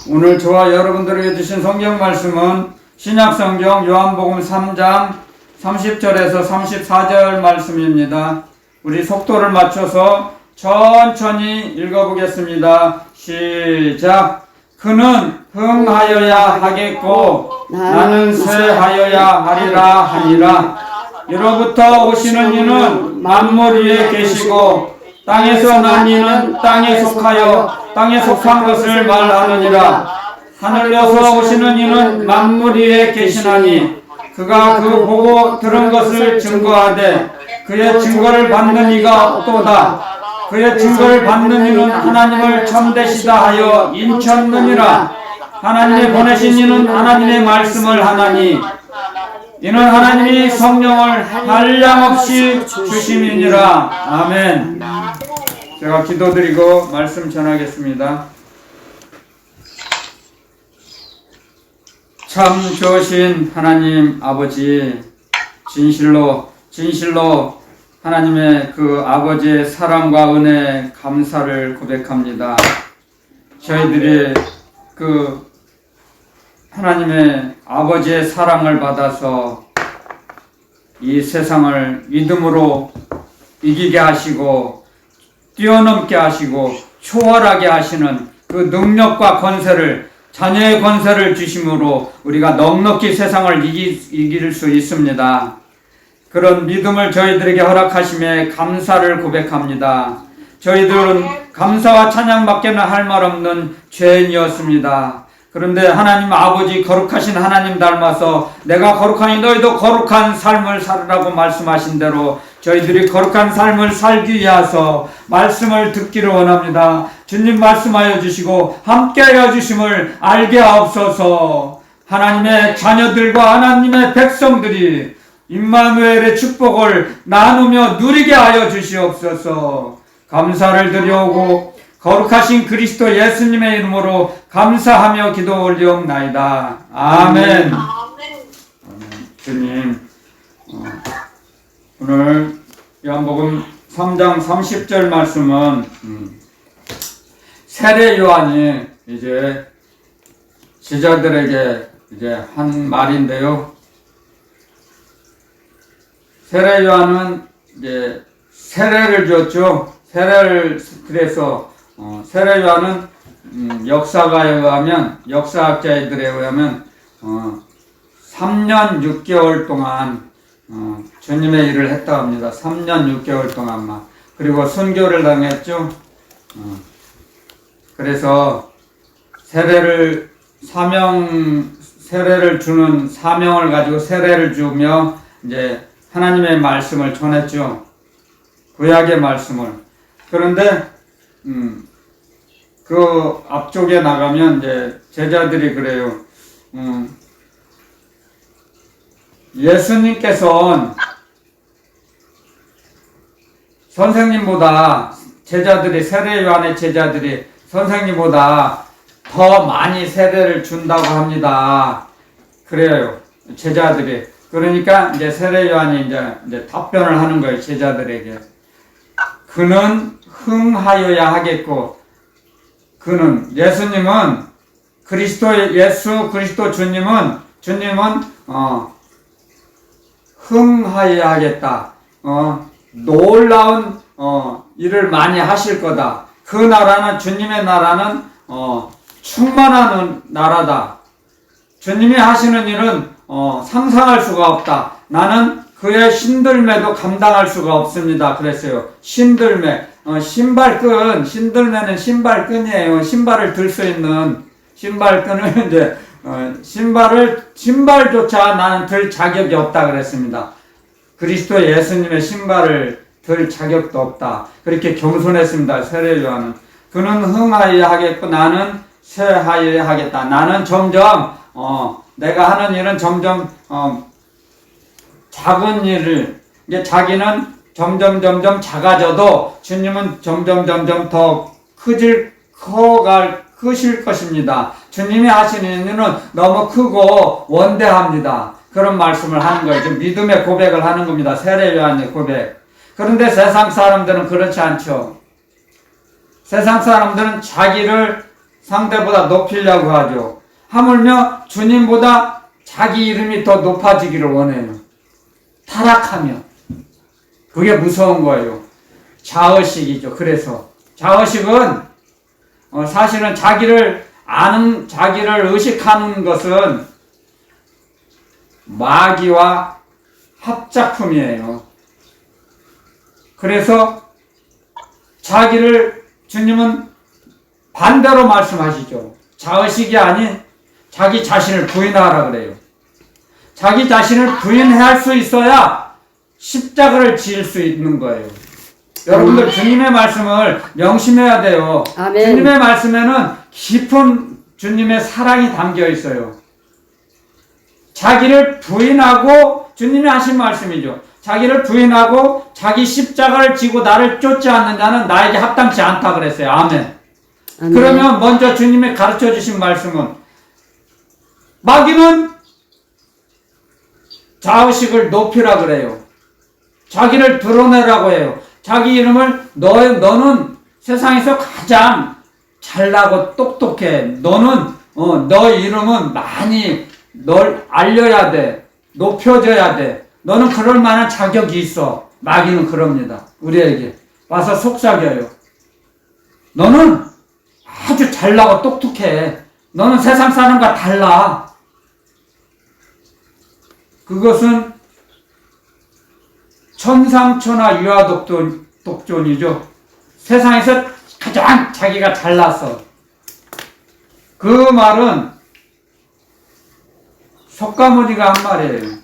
오늘 저와 여러분들에게 주신 성경 말씀은 신약성경 요한복음 3장 30절에서 34절 말씀입니다. 우리 속도를 맞춰서 천천히 읽어보겠습니다. 시작. 그는 흥하여야 하겠고 나는 쇠하여야 하리라 하니라. 이로부터 오시는 이는 만물 위에 계시고 땅에서 난 이는 땅에 속하여 땅에 속한 것을 말하느니라. 하늘에서 오시는 이는 만물 위에 계시나니 그가 그 보고 들은 것을 증거하되 그의 증거를 받는 이가 없도다. 그의 증거를 받는 이는 하나님을 참되시다 하여 인쳤느니라. 하나님이 보내신 이는 하나님의 말씀을 하나니 이는 하나님이 성령을 한량없이 주심이니라. 아멘. 제가 기도드리고 말씀 전하겠습니다. 참 좋으신 하나님 아버지, 진실로 하나님의 그 아버지의 사랑과 은혜 감사를 고백합니다. 저희들이 그 하나님의 아버지의 사랑을 받아서 이 세상을 믿음으로 이기게 하시고 뛰어넘게 하시고 초월하게 하시는 그 능력과 권세를, 자녀의 권세를 주심으로 우리가 넉넉히 세상을 이길 수 있습니다. 그런 믿음을 저희들에게 허락하심에 감사를 고백합니다. 저희들은 감사와 찬양밖에는 할 말 없는 죄인이었습니다. 그런데 하나님 아버지 거룩하신 하나님 닮아서 내가 거룩하니 너희도 거룩한 삶을 살으라고 말씀하신 대로 저희들이 거룩한 삶을 살기 위해서 말씀을 듣기를 원합니다. 주님 말씀하여 주시고 함께하여 주심을 알게 하옵소서. 하나님의 자녀들과 하나님의 백성들이 임마누엘의 축복을 나누며 누리게 하여 주시옵소서. 감사를 드려오고 거룩하신 그리스도 예수님의 이름으로 감사하며 기도 올리옵나이다. 아멘. 주님, 오늘 요한복음 3장 30절 말씀은 세례 요한이 이제 제자들에게 이제 한 말인데요. 세례 요한은 이제 세례를 줬죠. 그래서 세례 요한은 역사학자들에 의하면 3년 6개월 동안 주님의 일을 했다고 합니다. 3년 6개월 동안만. 그리고 순교를 당했죠. 그래서 세례를 주는 사명을 가지고 세례를 주며 이제 하나님의 말씀을 전했죠. 구약의 말씀을. 그런데 그 앞쪽에 나가면 이제 제자들이 그래요. 예수님께서는 선생님보다 세례 요한의 제자들이 선생님보다 더 많이 세례를 준다고 합니다. 그래요. 제자들이. 그러니까 이제 세례 요한이 이제 답변을 하는 거예요. 제자들에게. 그는 흥하여야 하겠고, 예수님은 예수 그리스도 주님은 흥하여야 하겠다. 놀라운 일을 많이 하실 거다. 그 나라는, 주님의 나라는 충만한 나라다. 주님이 하시는 일은 상상할 수가 없다. 나는 그의 신들매도 감당할 수가 없습니다. 그랬어요. 신들매. 신들매는 신발끈이에요. 신발을 들 수 있는 신발끈을 이제 신발조차 나는 들 자격이 없다 그랬습니다. 그리스도 예수님의 신발을 들 자격도 없다. 그렇게 겸손했습니다. 세례 요한은. 그는 흥하여야 하겠고 나는 쇠하여야 하겠다. 나는 점점 내가 하는 일은 점점 작은 일을, 이제 자기는 점점 작아져도 주님은 점점 더 크실 것입니다. 주님이 하시는 일은 너무 크고 원대합니다. 그런 말씀을 하는 거예요. 지금 믿음의 고백을 하는 겁니다. 세례 요한의 고백. 그런데 세상 사람들은 그렇지 않죠. 세상 사람들은 자기를 상대보다 높이려고 하죠. 하물며 주님보다 자기 이름이 더 높아지기를 원해요. 타락하면. 그게 무서운 거예요. 자의식이죠. 그래서 자의식은 사실은 자기를 의식하는 것은 마귀와 합작품이에요. 그래서 자기를 주님은 반대로 말씀하시죠. 자의식이 아닌 자기 자신을 부인하라 그래요. 자기 자신을 부인할 수 있어야 십자가를 지을 수 있는 거예요. 여러분들 주님의 말씀을 명심해야 돼요. 아멘. 주님의 말씀에는 깊은 주님의 사랑이 담겨 있어요. 자기를 부인하고 주님이 하신 말씀이죠. 자기를 부인하고 자기 십자가를 지고 나를 쫓지 않는 자는 나에게 합당치 않다 그랬어요. 아멘. 아멘. 그러면 먼저 주님이 가르쳐 주신 말씀은 마귀는 자의식을 높이라 그래요. 자기를 드러내라고 해요. 자기 이름을 너는 세상에서 가장 잘나고 똑똑해. 너는 너 이름은 많이 널 알려야 돼. 높여져야 돼. 너는 그럴 만한 자격이 있어. 마귀는 그럽니다. 우리에게 와서 속삭여요. 너는 아주 잘나고 똑똑해. 너는 세상 사람과 달라. 그것은 천상천하 유아독존이죠. 세상에서 가장 자기가 잘났어. 그 말은 석가모니가 한 말이에요.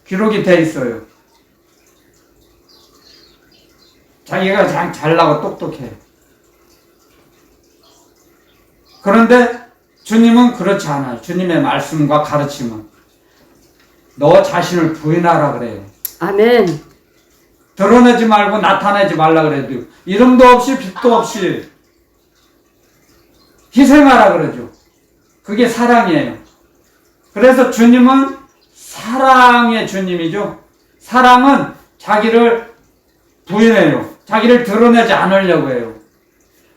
기록이 돼 있어요. 자기가 가장 잘나고 똑똑해. 그런데 주님은 그렇지 않아요. 주님의 말씀과 가르침은 너 자신을 부인하라 그래요. 아멘. 드러내지 말고 나타내지 말라 그래도 이름도 없이 빛도 없이 희생하라 그러죠. 그게 사랑이에요. 그래서 주님은 사랑의 주님이죠. 사랑은 자기를 부인해요. 자기를 드러내지 않으려고 해요.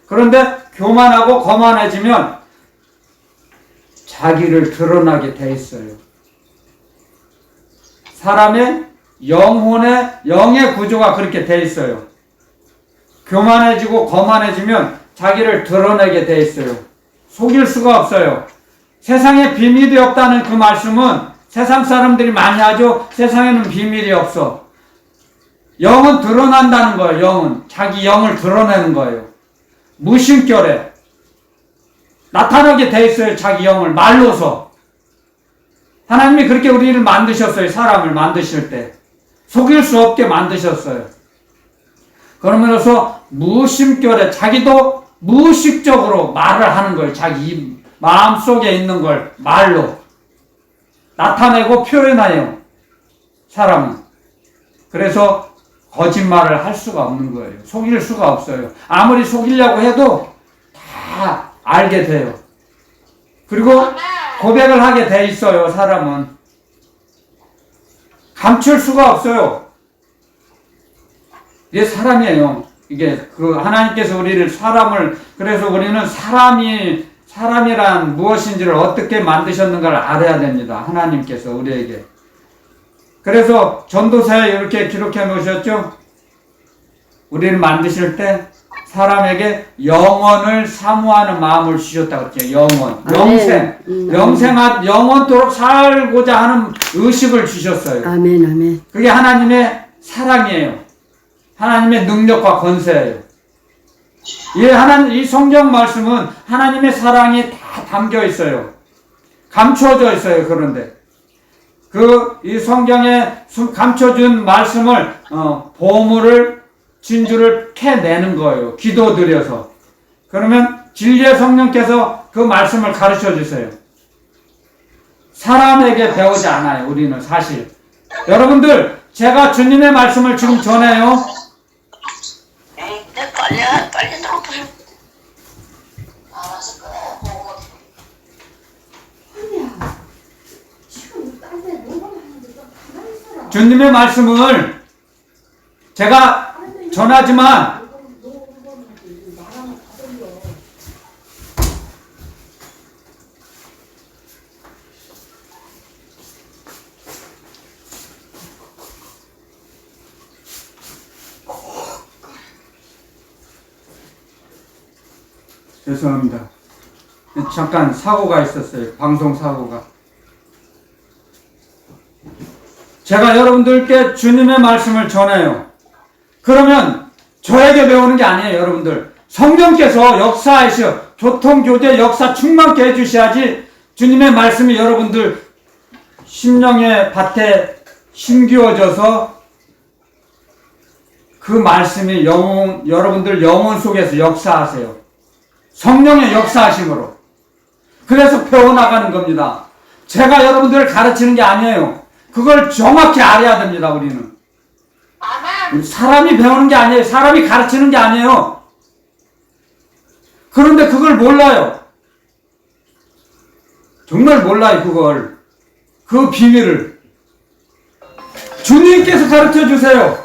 그런데 교만하고 거만해지면 자기를 드러나게 돼 있어요. 사람의 영의 구조가 그렇게 돼 있어요. 교만해지고 거만해지면 자기를 드러내게 돼 있어요. 속일 수가 없어요. 세상에 비밀이 없다는 그 말씀은 세상 사람들이 많이 하죠. 세상에는 비밀이 없어. 영은 드러난다는 거예요. 영은 자기 영을 드러내는 거예요. 무심결에 나타나게 돼 있어요. 자기 영을 말로서. 하나님이 그렇게 우리를 만드셨어요. 사람을 만드실 때 속일 수 없게 만드셨어요. 그러면서 무심결에 자기도 무의식적으로 말을 하는 거예요. 자기 마음속에 있는 걸 말로 나타내고 표현해요. 사람은. 그래서 거짓말을 할 수가 없는 거예요. 속일 수가 없어요. 아무리 속이려고 해도 다 알게 돼요. 그리고 고백을 하게 돼 있어요. 사람은. 감출 수가 없어요. 이게 사람이에요. 이게 하나님께서 우리를 그래서 우리는 사람이란 무엇인지를 어떻게 만드셨는가를 알아야 됩니다. 하나님께서 우리에게. 그래서 전도서에 이렇게 기록해 놓으셨죠? 우리를 만드실 때 사람에게 영원을 사모하는 마음을 주셨다고 했죠. 영원. 영원토록 살고자 하는 의식을 주셨어요. 아멘, 아멘. 그게 하나님의 사랑이에요. 하나님의 능력과 권세예요. 이 성경 말씀은 하나님의 사랑이 다 담겨 있어요. 감춰져 있어요. 그런데 이 성경에 감춰준 말씀을 보물을 진주를 캐내는 거예요. 기도드려서. 그러면 진리의 성령께서 그 말씀을 가르쳐 주세요. 사람에게 배우지 않아요. 우리는 사실. 여러분들 제가 주님의 말씀을 지금 전해요. 빨리 들어보세요. 주님의 말씀을 제가 전하지만 죄송합니다. 잠깐 사고가 있었어요. 방송 사고가. 제가 여러분들께 주님의 말씀을 전해요. 그러면 저에게 배우는 게 아니에요, 여러분들. 성령께서 역사하셔 교통교제 역사 충만케 해주셔야지 주님의 말씀이 여러분들 심령의 밭에 심기워져서 그 말씀이 여러분들 영혼 속에서 역사하세요. 성령의 역사하심으로. 그래서 배워나가는 겁니다. 제가 여러분들을 가르치는 게 아니에요. 그걸 정확히 알아야 됩니다, 우리는. 사람이 배우는 게 아니에요. 사람이 가르치는 게 아니에요. 그런데 그걸 몰라요. 정말 몰라요, 그걸. 그 비밀을. 주님께서 가르쳐 주세요.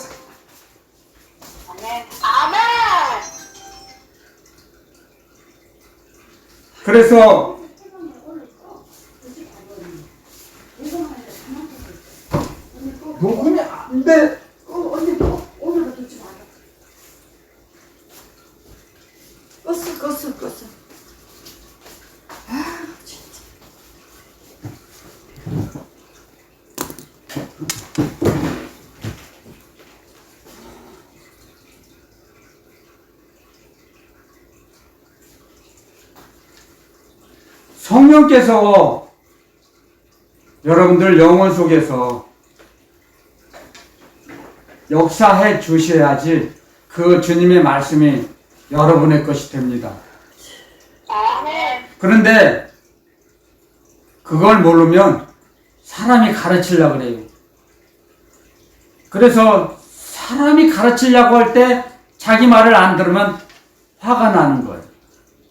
그래서 녹음이 안 돼. 오늘도 듣지 마라. 껐어. 아, 진짜. 성령께서 여러분들 영혼 속에서 역사해 주셔야지 그 주님의 말씀이 여러분의 것이 됩니다. 그런데 그걸 모르면 사람이 가르치려고 그래요. 그래서 사람이 가르치려고 할 때 자기 말을 안 들으면 화가 나는 거예요.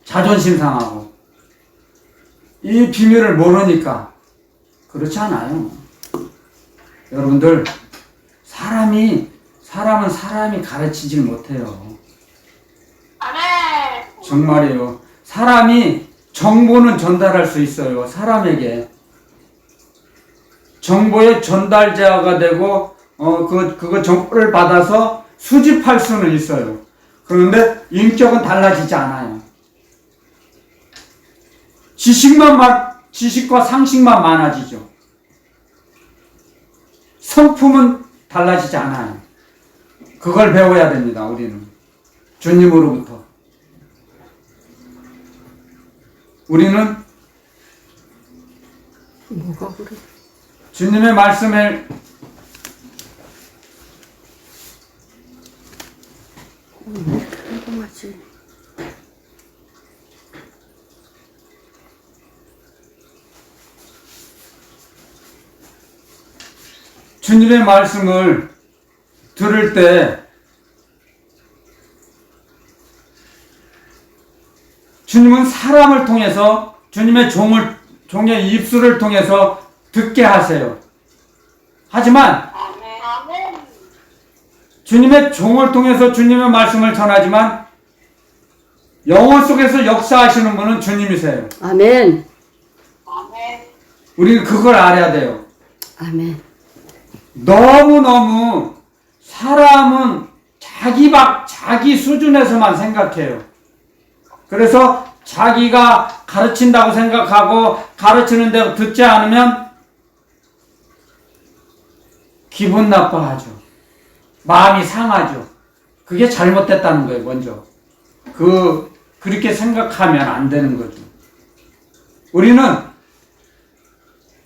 자존심 상하고. 이 비밀을 모르니까 그렇지 않아요. 여러분들 사람은 사람이 가르치질 못해요. 정말이에요. 사람이 정보는 전달할 수 있어요. 사람에게 정보의 전달자가 되고 그거 정보를 받아서 수집할 수는 있어요. 그런데 인격은 달라지지 않아요. 지식과 상식만 많아지죠. 성품은 달라지지 않아요. 그걸 배워야 됩니다, 우리는. 주님으로부터. 우리는 뭐가 그래? 주님의 말씀을 궁금하지. 주님의 말씀을 들을 때 주님은 사람을 통해서 주님의 종의 입술을 통해서 듣게 하세요. 하지만 주님의 종을 통해서 주님의 말씀을 전하지만 영혼 속에서 역사하시는 분은 주님이세요. 아멘. 우리는 그걸 알아야 돼요. 아멘. 너무너무 사람은 자기 수준에서만 생각해요. 그래서 자기가 가르친다고 생각하고 가르치는 대로 듣지 않으면 기분 나빠하죠. 마음이 상하죠. 그게 잘못됐다는 거예요, 먼저. 그렇게 생각하면 안 되는 거죠. 우리는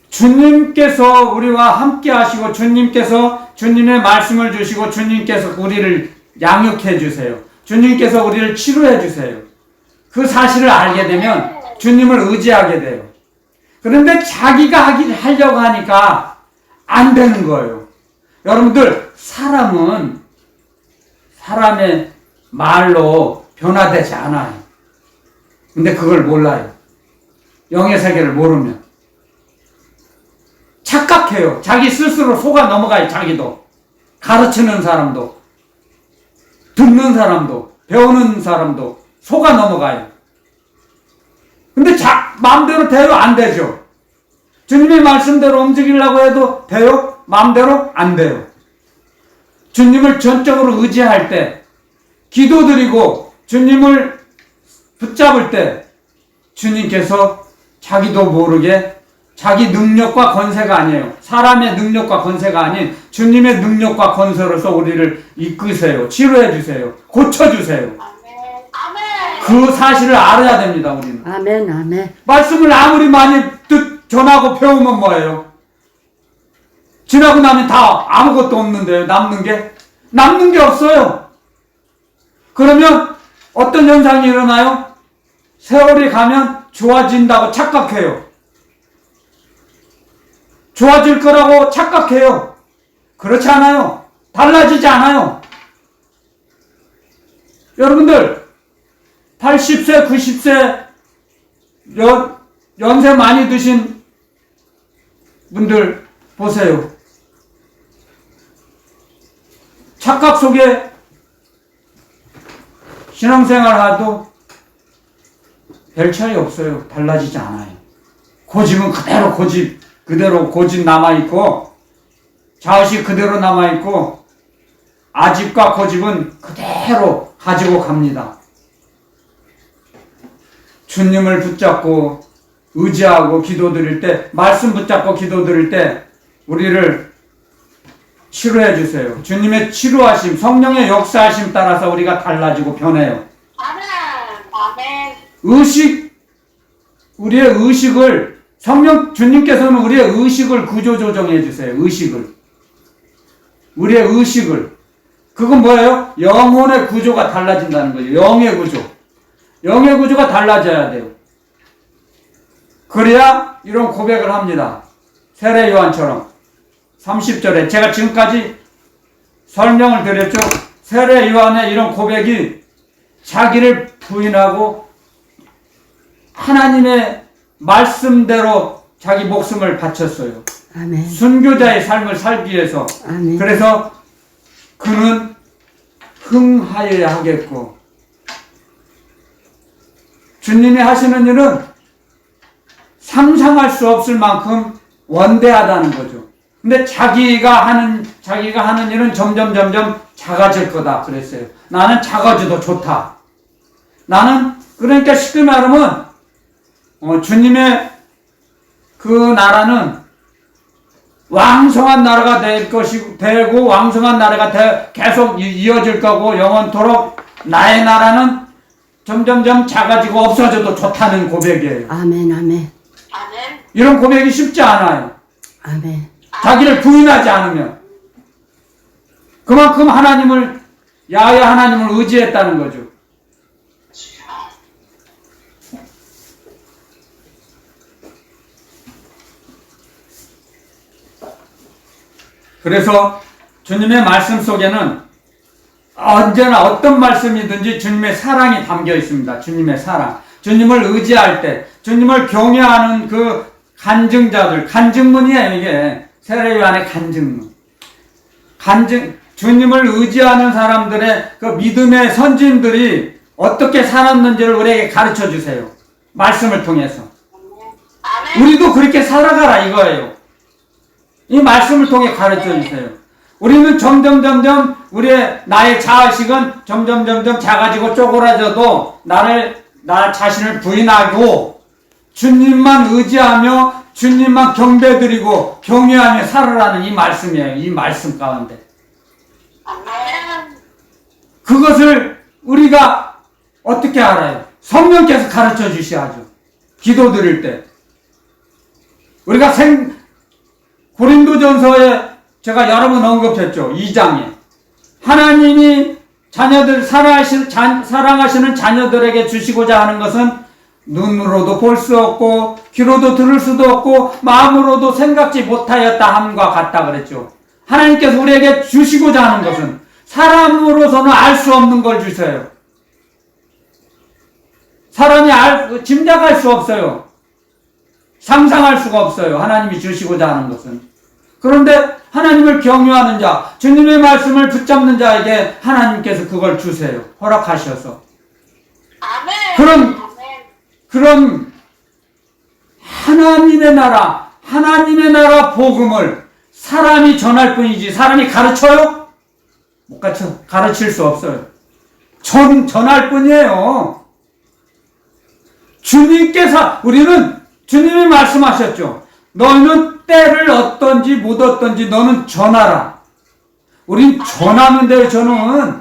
주님께서 우리와 함께 하시고 주님께서 주님의 말씀을 주시고 주님께서 우리를 양육해 주세요. 주님께서 우리를 치료해 주세요. 그 사실을 알게 되면 주님을 의지하게 돼요. 그런데 자기가 하려고 하니까 안 되는 거예요. 여러분들, 사람은 사람의 말로 변화되지 않아요. 근데 그걸 몰라요. 영의 세계를 모르면. 착각해요. 자기 스스로 속아 넘어가요. 자기도. 가르치는 사람도, 듣는 사람도, 배우는 사람도 속아 넘어가요. 근데 마음대로 돼요? 안 되죠. 주님의 말씀대로 움직이려고 해도 돼요? 마음대로 안 돼요. 주님을 전적으로 의지할 때, 기도드리고 주님을 붙잡을 때 주님께서 자기도 모르게 자기 능력과 권세가 아니에요. 사람의 능력과 권세가 아닌 주님의 능력과 권세로서 우리를 이끄세요. 치료해 주세요. 고쳐 주세요. 그 사실을 알아야 됩니다. 우리는. 아멘. 아멘. 말씀을 아무리 많이 전하고 배우면 뭐예요? 지나고 나면 다 아무것도 없는데요. 남는 게 없어요. 그러면 어떤 현상이 일어나요? 세월이 가면 좋아진다고 착각해요. 좋아질 거라고 착각해요. 그렇지 않아요. 달라지지 않아요. 여러분들 80세, 90세 연세 많이 드신 분들 보세요. 착각 속에 신앙생활 하도 별 차이 없어요. 달라지지 않아요. 고집은 그대로 고집 남아있고, 자의식 그대로 남아있고, 아집과 고집은 그대로 가지고 갑니다. 주님을 붙잡고 의지하고 기도드릴 때, 말씀 붙잡고 기도드릴 때 우리를 치료해 주세요. 주님의 치료하심, 성령의 역사하심 따라서 우리가 달라지고 변해요. 아멘. 우리의 의식을 주님께서는 우리의 의식을 구조조정해 주세요. 우리의 의식을. 그건 뭐예요? 영혼의 구조가 달라진다는 거죠. 영의 구조가 달라져야 돼요. 그래야 이런 고백을 합니다. 세례 요한처럼 30절에 제가 지금까지 설명을 드렸죠. 세례 요한의 이런 고백이 자기를 부인하고 하나님의 말씀대로 자기 목숨을 바쳤어요. 아멘. 순교자의 삶을 살기 위해서. 아멘. 그래서 그는 흥하여야 하겠고, 주님이 하시는 일은 상상할 수 없을 만큼 원대하다는 거죠. 근데 자기가 하는 일은 점점 작아질 거다 그랬어요. 나는 작아져도 좋다. 그러니까 쉽게 말하면 주님의 그 나라는 왕성한 나라가 되고 왕성한 나라가 계속 이어질 거고 영원토록 나의 나라는 점점 작아지고 없어져도 좋다는 고백이에요. 아멘. 아멘. 아멘. 이런 고백이 쉽지 않아요. 아멘. 자기를 부인하지 않으면. 그만큼 야훼 하나님을 의지했다는 거죠. 그래서 주님의 말씀 속에는 언제나 어떤 말씀이든지 주님의 사랑이 담겨 있습니다. 주님의 사랑. 주님을 의지할 때, 주님을 경외하는 그 간증문이에요, 이게. 세례 요한의 간증문. 주님을 의지하는 사람들의 그 믿음의 선진들이 어떻게 살았는지를 우리에게 가르쳐 주세요. 말씀을 통해서. 아멘. 우리도 그렇게 살아가라 이거예요. 이 말씀을 통해 가르쳐 주세요. 우리는 점점 나의 자의식은 점점 작아지고 쪼그라져도 나 자신을 부인하고 주님만 의지하며 주님만 경배드리고 경외하며 살아라는 이 말씀이에요. 이 말씀 가운데. 아멘. 그것을 우리가 어떻게 알아요? 성령께서 가르쳐 주셔야죠. 기도드릴 때. 우리가 고린도전서에 제가 여러 번 언급했죠. 2장에. 하나님이 사랑하시는 자녀들에게 주시고자 하는 것은 눈으로도 볼 수 없고 귀로도 들을 수도 없고 마음으로도 생각지 못하였다 함과 같다 그랬죠. 하나님께서 우리에게 주시고자 하는 것은 사람으로서는 알 수 없는 걸 주세요. 사람이 짐작할 수 없어요. 상상할 수가 없어요. 하나님이 주시고자 하는 것은. 그런데 하나님을 경외하는 자, 주님의 말씀을 붙잡는 자에게 하나님께서 그걸 주세요. 허락하셔서. 아멘. 그런 하나님의 나라 복음을 사람이 전할 뿐이지 사람이 가르쳐요? 못 가르칠 수 없어요. 전할 뿐이에요. 우리는 주님이 말씀하셨죠. 너희는 때를 어떤지 못 어떤지 너는 전하라. 우린 전하면 돼요, 저는.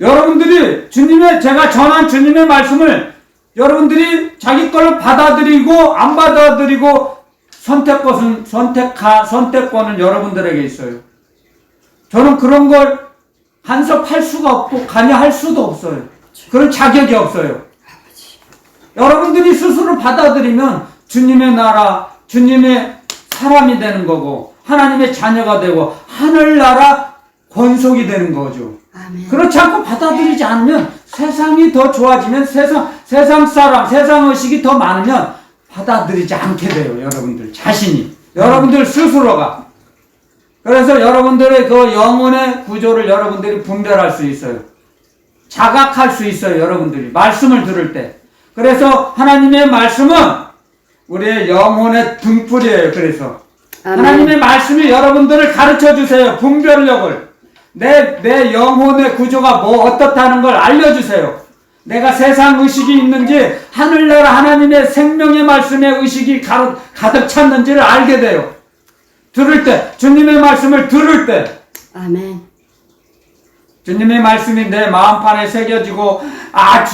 여러분들이 제가 전한 주님의 말씀을 여러분들이 자기 걸로 받아들이고 안 받아들이고 선택권은 여러분들에게 있어요. 저는 그런 걸 간섭할 수가 없고 관여할 수도 없어요. 그런 자격이 없어요. 여러분들이 스스로 받아들이면 주님의 나라, 주님의 사람이 되는 거고 하나님의 자녀가 되고 하늘나라 권속이 되는 거죠. 아멘. 그렇지 않고 받아들이지 않으면 세상이 더 좋아지면 세상 사람, 세상 의식이 더 많으면 받아들이지 않게 돼요. 여러분들 자신이. 여러분들 스스로가. 그래서 여러분들의 그 영혼의 구조를 여러분들이 분별할 수 있어요. 자각할 수 있어요. 여러분들이. 말씀을 들을 때. 그래서 하나님의 말씀은 우리의 영혼의 등불이에요. 그래서. 아멘. 하나님의 말씀이 여러분들을 가르쳐 주세요. 분별력을. 내 영혼의 구조가 어떻다는 걸 알려주세요. 내가 세상 의식이 있는지 하늘나라 하나님의 생명의 말씀의 의식이 가득 찼는지를 알게 돼요. 들을 때, 주님의 말씀을 들을 때, 아멘. 주님의 말씀이 내 마음판에 새겨지고,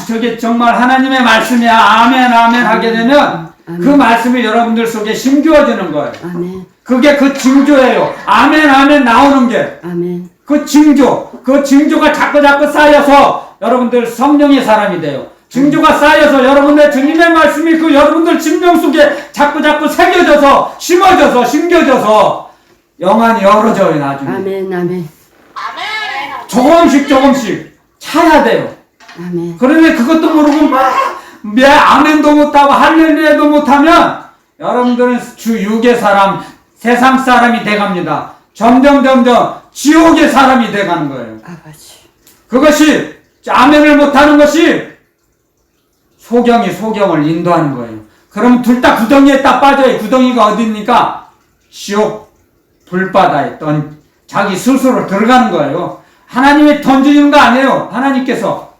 저게 정말 하나님의 말씀이야. 아멘, 아멘 하게 되면, 아멘. 그 말씀이 여러분들 속에 심겨지는 거예요. 아멘. 그게 그 징조예요. 아멘, 아멘 나오는 게. 아멘. 그 징조가 자꾸 쌓여서 여러분들 성령의 사람이 돼요. 징조가 쌓여서 여러분의 주님의 말씀이 그 여러분들 심령 속에 자꾸 새겨져서 심어져서 심겨져서 영안이 열어져요. 나중에 아멘. 아멘. 아멘. 조금씩 차야 돼요. 아멘. 그런데 그것도 모르고 아멘도 못하고 할렐루야도 못하면 여러분들은 주 육의 사람, 세상 사람이 돼갑니다. 점점 지옥의 사람이 돼가는 거예요. 아버지. 그것이 아멘을 못하는 것이 소경을 인도하는 거예요. 그럼 둘 다 구덩이에 딱 빠져요. 구덩이가 어디입니까? 지옥 불바다에 자기 스스로 들어가는 거예요. 하나님이 던지는 거 아니에요. 하나님께서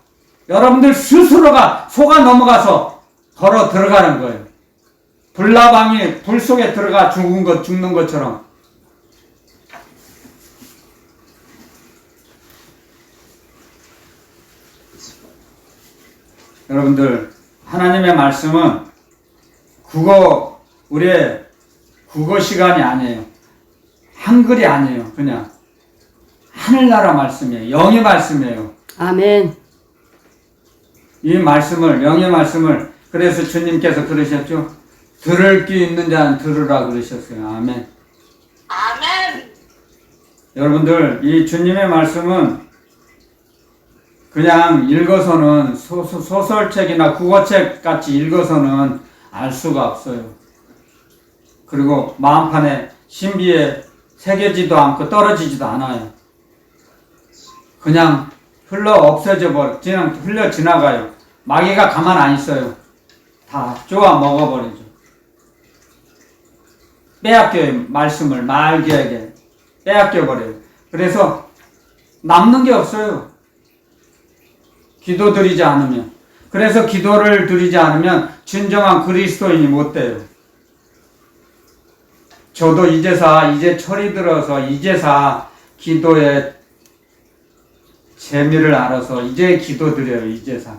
여러분들 스스로가 속아 넘어가서 걸어 들어가는 거예요. 불나방이 불 속에 들어가 죽는 것처럼. 여러분들 하나님의 말씀은 우리의 국어 시간이 아니에요. 한글이 아니에요. 그냥 하늘나라 말씀이에요. 영의 말씀이에요. 아멘. 이 말씀을, 영의 말씀을, 그래서 주님께서 그러셨죠. 들을 귀 있는 자는 들으라 그러셨어요. 아멘. 아멘. 여러분들 이 주님의 말씀은 그냥 읽어서는 소설책이나 국어책 같이 읽어서는 알 수가 없어요. 그리고 마음판에 신비에 새겨지도 않고 떨어지지도 않아요. 그냥 그냥 흘러 지나가요. 마귀가 가만 안 있어요. 다 쪼아 먹어버리죠. 빼앗겨요. 말씀을 말기에게 빼앗겨버려요. 그래서 남는 게 없어요. 기도 드리지 않으면. 그래서 기도를 드리지 않으면 진정한 그리스도인이 못 돼요. 저도 이제 철이 들어서 이제사 기도의 재미를 알아서 이제 기도 드려요. 이제사.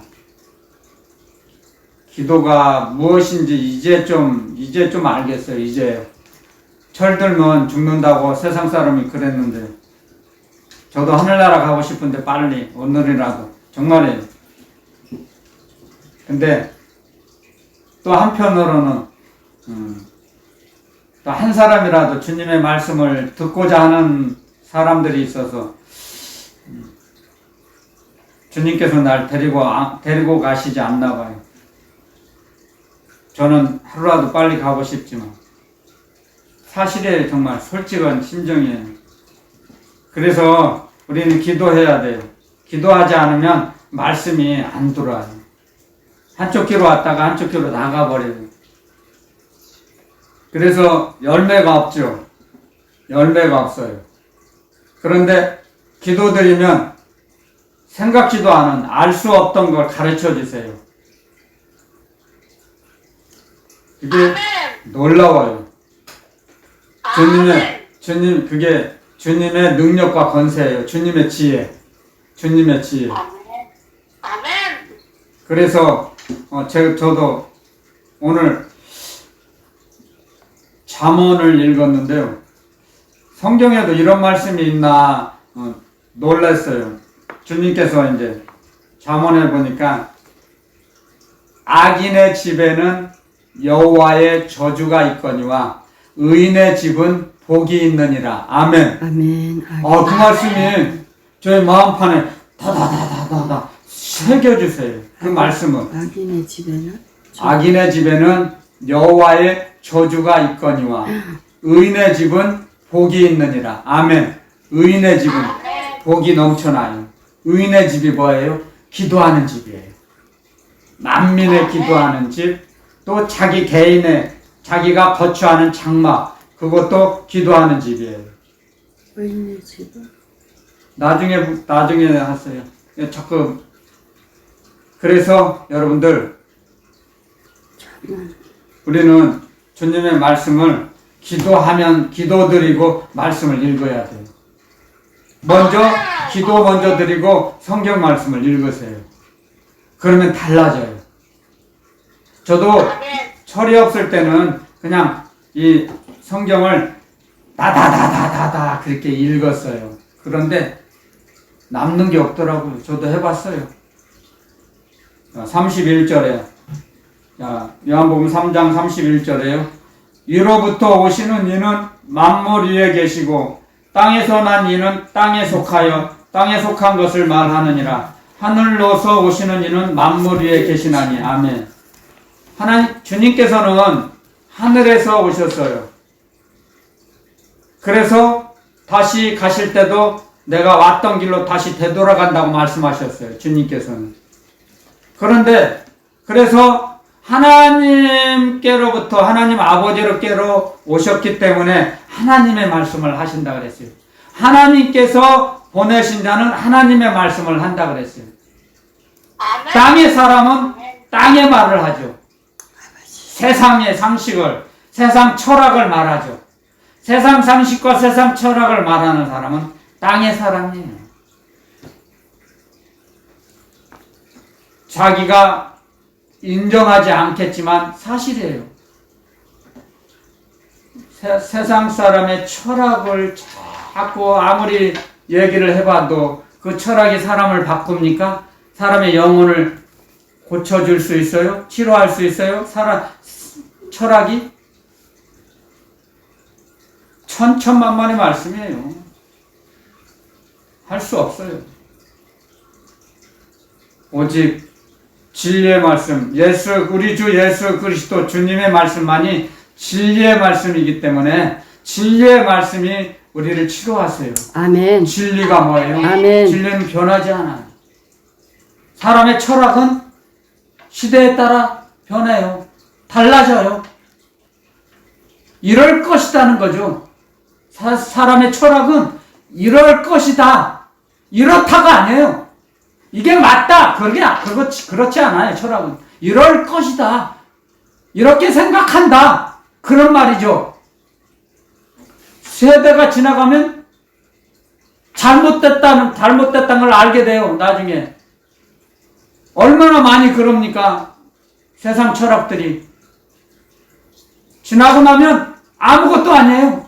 기도가 무엇인지 이제 좀 알겠어요. 이제요. 철들면 죽는다고 세상 사람이 그랬는데 저도 하늘나라 가고 싶은데 빨리 오늘이라도 정말이에요. 근데 또 한편으로는 또 한 사람이라도 주님의 말씀을 듣고자 하는 사람들이 있어서 주님께서 날 데리고 가시지 않나 봐요. 저는 하루라도 빨리 가고 싶지만 사실에 정말 솔직한 심정이에요. 그래서 우리는 기도해야 돼요. 기도하지 않으면 말씀이 안 들어와요. 한쪽 귀로 왔다가 한쪽 귀로 나가버려요. 그래서 열매가 없죠. 열매가 없어요. 그런데 기도드리면 생각지도 않은 알 수 없던 걸 가르쳐 주세요. 그게 아멘. 놀라워요. 아멘. 그게 주님의 능력과 권세예요. 주님의 지혜. 주님의 지혜. 아멘. 아멘. 그래서 저도 오늘 잠언을 읽었는데요. 성경에도 이런 말씀이 있나 놀랐어요. 주님께서 이제 잠언에 보니까 악인의 집에는 여호와의 저주가 있거니와 의인의 집은 복이 있느니라. 아멘. 아멘. 그 말씀이 저의 마음판에 다다다다다다 새겨주세요. 그 말씀은 악인의 집에는 여호와의 저주가 있거니와 의인의 집은 복이 있느니라. 아멘. 의인의 집은 복이 넘쳐나요. 의인의 집이 뭐예요? 기도하는 집이에요. 만민의 기도하는 집, 또 자기 개인의 자기가 거처하는 장막, 그것도 기도하는 집이에요. 의인의 집은 나중에 하세요. 자꾸. 그래서 여러분들, 우리는 주님의 말씀을 기도드리고 말씀을 읽어야 돼요. 기도 먼저 드리고 성경 말씀을 읽으세요. 그러면 달라져요. 저도 철이 없을 때는 그냥 이 성경을 다다다다다다 그렇게 읽었어요. 그런데 남는 게 없더라고요. 저도 해봤어요. 31절에 요한복음 3장 31절에요. 위로부터 오시는 이는 만물 위에 계시고 땅에서 난 이는 땅에 속하여 땅에 속한 것을 말하느니라. 하늘로서 오시는 이는 만물 위에 계시나니. 아멘. 주님께서는 하늘에서 오셨어요. 그래서 다시 가실 때도 내가 왔던 길로 다시 되돌아간다고 말씀하셨어요. 주님께서는. 그래서 하나님께로부터 하나님 아버지로께로 오셨기 때문에 하나님의 말씀을 하신다 그랬어요. 하나님께서 보내신 자는 하나님의 말씀을 한다 그랬어요. 땅의 사람은 땅의 말을 하죠. 세상의 상식을, 세상 철학을 말하죠. 세상 상식과 세상 철학을 말하는 사람은 땅의 사람이에요. 자기가 인정하지 않겠지만 사실이에요. 세상 사람의 철학을 자꾸 아무리 얘기를 해봐도 그 철학이 사람을 바꿉니까? 사람의 영혼을 고쳐줄 수 있어요? 치료할 수 있어요? 철학이? 천천만만의 말씀이에요. 할 수 없어요. 오직 진리의 말씀, 우리 주 예수 그리스도 주님의 말씀만이 진리의 말씀이기 때문에 진리의 말씀이 우리를 치료하세요. 아멘. 진리가 뭐예요? 아멘. 진리는 변하지 않아요. 사람의 철학은 시대에 따라 변해요. 달라져요. 이럴 것이다는 거죠. 사람의 철학은 이럴 것이다. 이렇다가 아니에요. 이게 맞다. 그렇지 않아요. 철학은. 이럴 것이다. 이렇게 생각한다. 그런 말이죠. 세대가 지나가면 잘못됐다는 걸 알게 돼요. 나중에. 얼마나 많이 그럽니까? 세상 철학들이. 지나고 나면 아무것도 아니에요.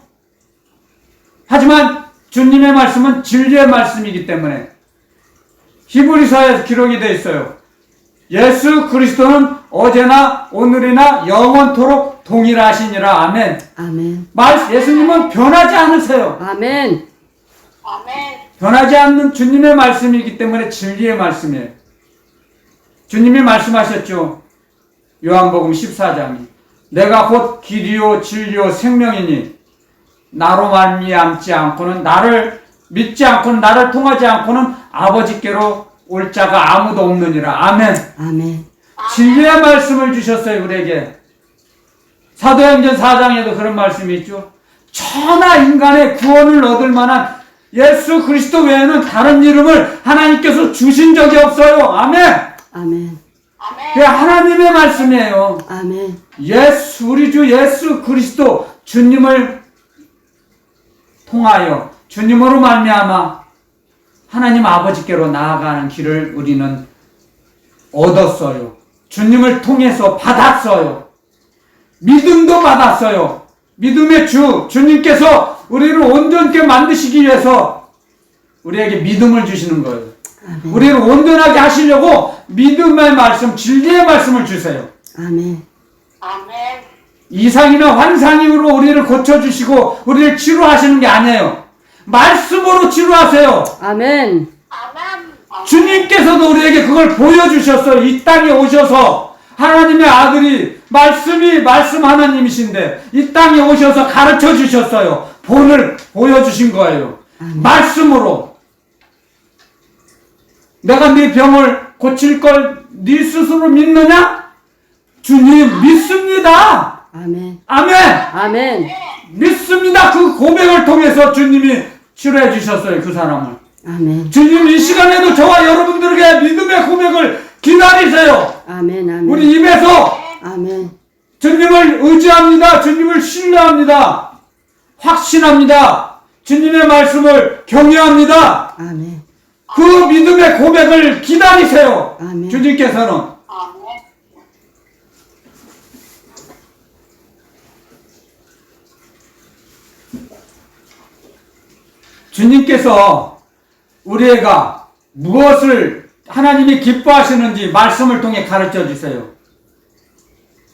하지만 주님의 말씀은 진리의 말씀이기 때문에 히브리서에 기록이 되어 있어요. 예수 그리스도는 어제나 오늘이나 영원토록 동일하시니라. 아멘. 아멘. 예수님은 변하지 않으세요. 아멘. 변하지 않는 주님의 말씀이기 때문에 진리의 말씀이에요. 주님이 말씀하셨죠. 요한복음 14장이 내가 곧 길이요 진리요 생명이니 나로 말미암지 않고는 나를 믿지 않고는 나를 통하지 않고는 아버지께로 올 자가 아무도 없느니라. 아멘. 아멘. 진리의 말씀을 주셨어요. 우리에게. 사도행전 4장에도 그런 말씀이 있죠. 천하 인간의 구원을 얻을 만한 예수 그리스도 외에는 다른 이름을 하나님께서 주신 적이 없어요. 아멘. 아멘. 그게 하나님의 말씀이에요. 아멘. 우리 주 예수 그리스도 주님을 통하여 주님으로 말미암아 하나님 아버지께로 나아가는 길을 우리는 얻었어요. 주님을 통해서 받았어요. 믿음도 받았어요. 믿음의 주님께서 우리를 온전케 만드시기 위해서 우리에게 믿음을 주시는 거예요. 아멘. 우리를 온전하게 하시려고 믿음의 말씀, 진리의 말씀을 주세요. 아멘. 아멘. 이상이나 환상으로 우리를 고쳐주시고 우리를 치료하시는 게 아니에요. 말씀으로 치료하세요. 아멘. 아멘. 주님께서도 우리에게 그걸 보여주셨어요. 이 땅에 오셔서 하나님의 아들이 말씀 하나님이신데 이 땅에 오셔서 가르쳐 주셨어요. 본을 보여주신 거예요. 말씀으로. 내가 네 병을 고칠 걸 네 스스로 믿느냐? 주님 믿습니다. 아멘. 아멘. 아멘. 믿습니다. 그 고백을 통해서 주님이 치료해 주셨어요. 그 사람을. 아멘. 주님 이 시간에도 저와 여러분들에게 믿음의 고백을 기다리세요. 아멘. 아멘. 우리 입에서 아멘. 주님을 의지합니다. 주님을 신뢰합니다. 확신합니다. 주님의 말씀을 경외합니다. 아멘. 그 믿음의 고백을 기다리세요. 아멘. 주님께서는. 아멘. 주님께서 우리가 무엇을 하나님이 기뻐하시는지 말씀을 통해 가르쳐 주세요.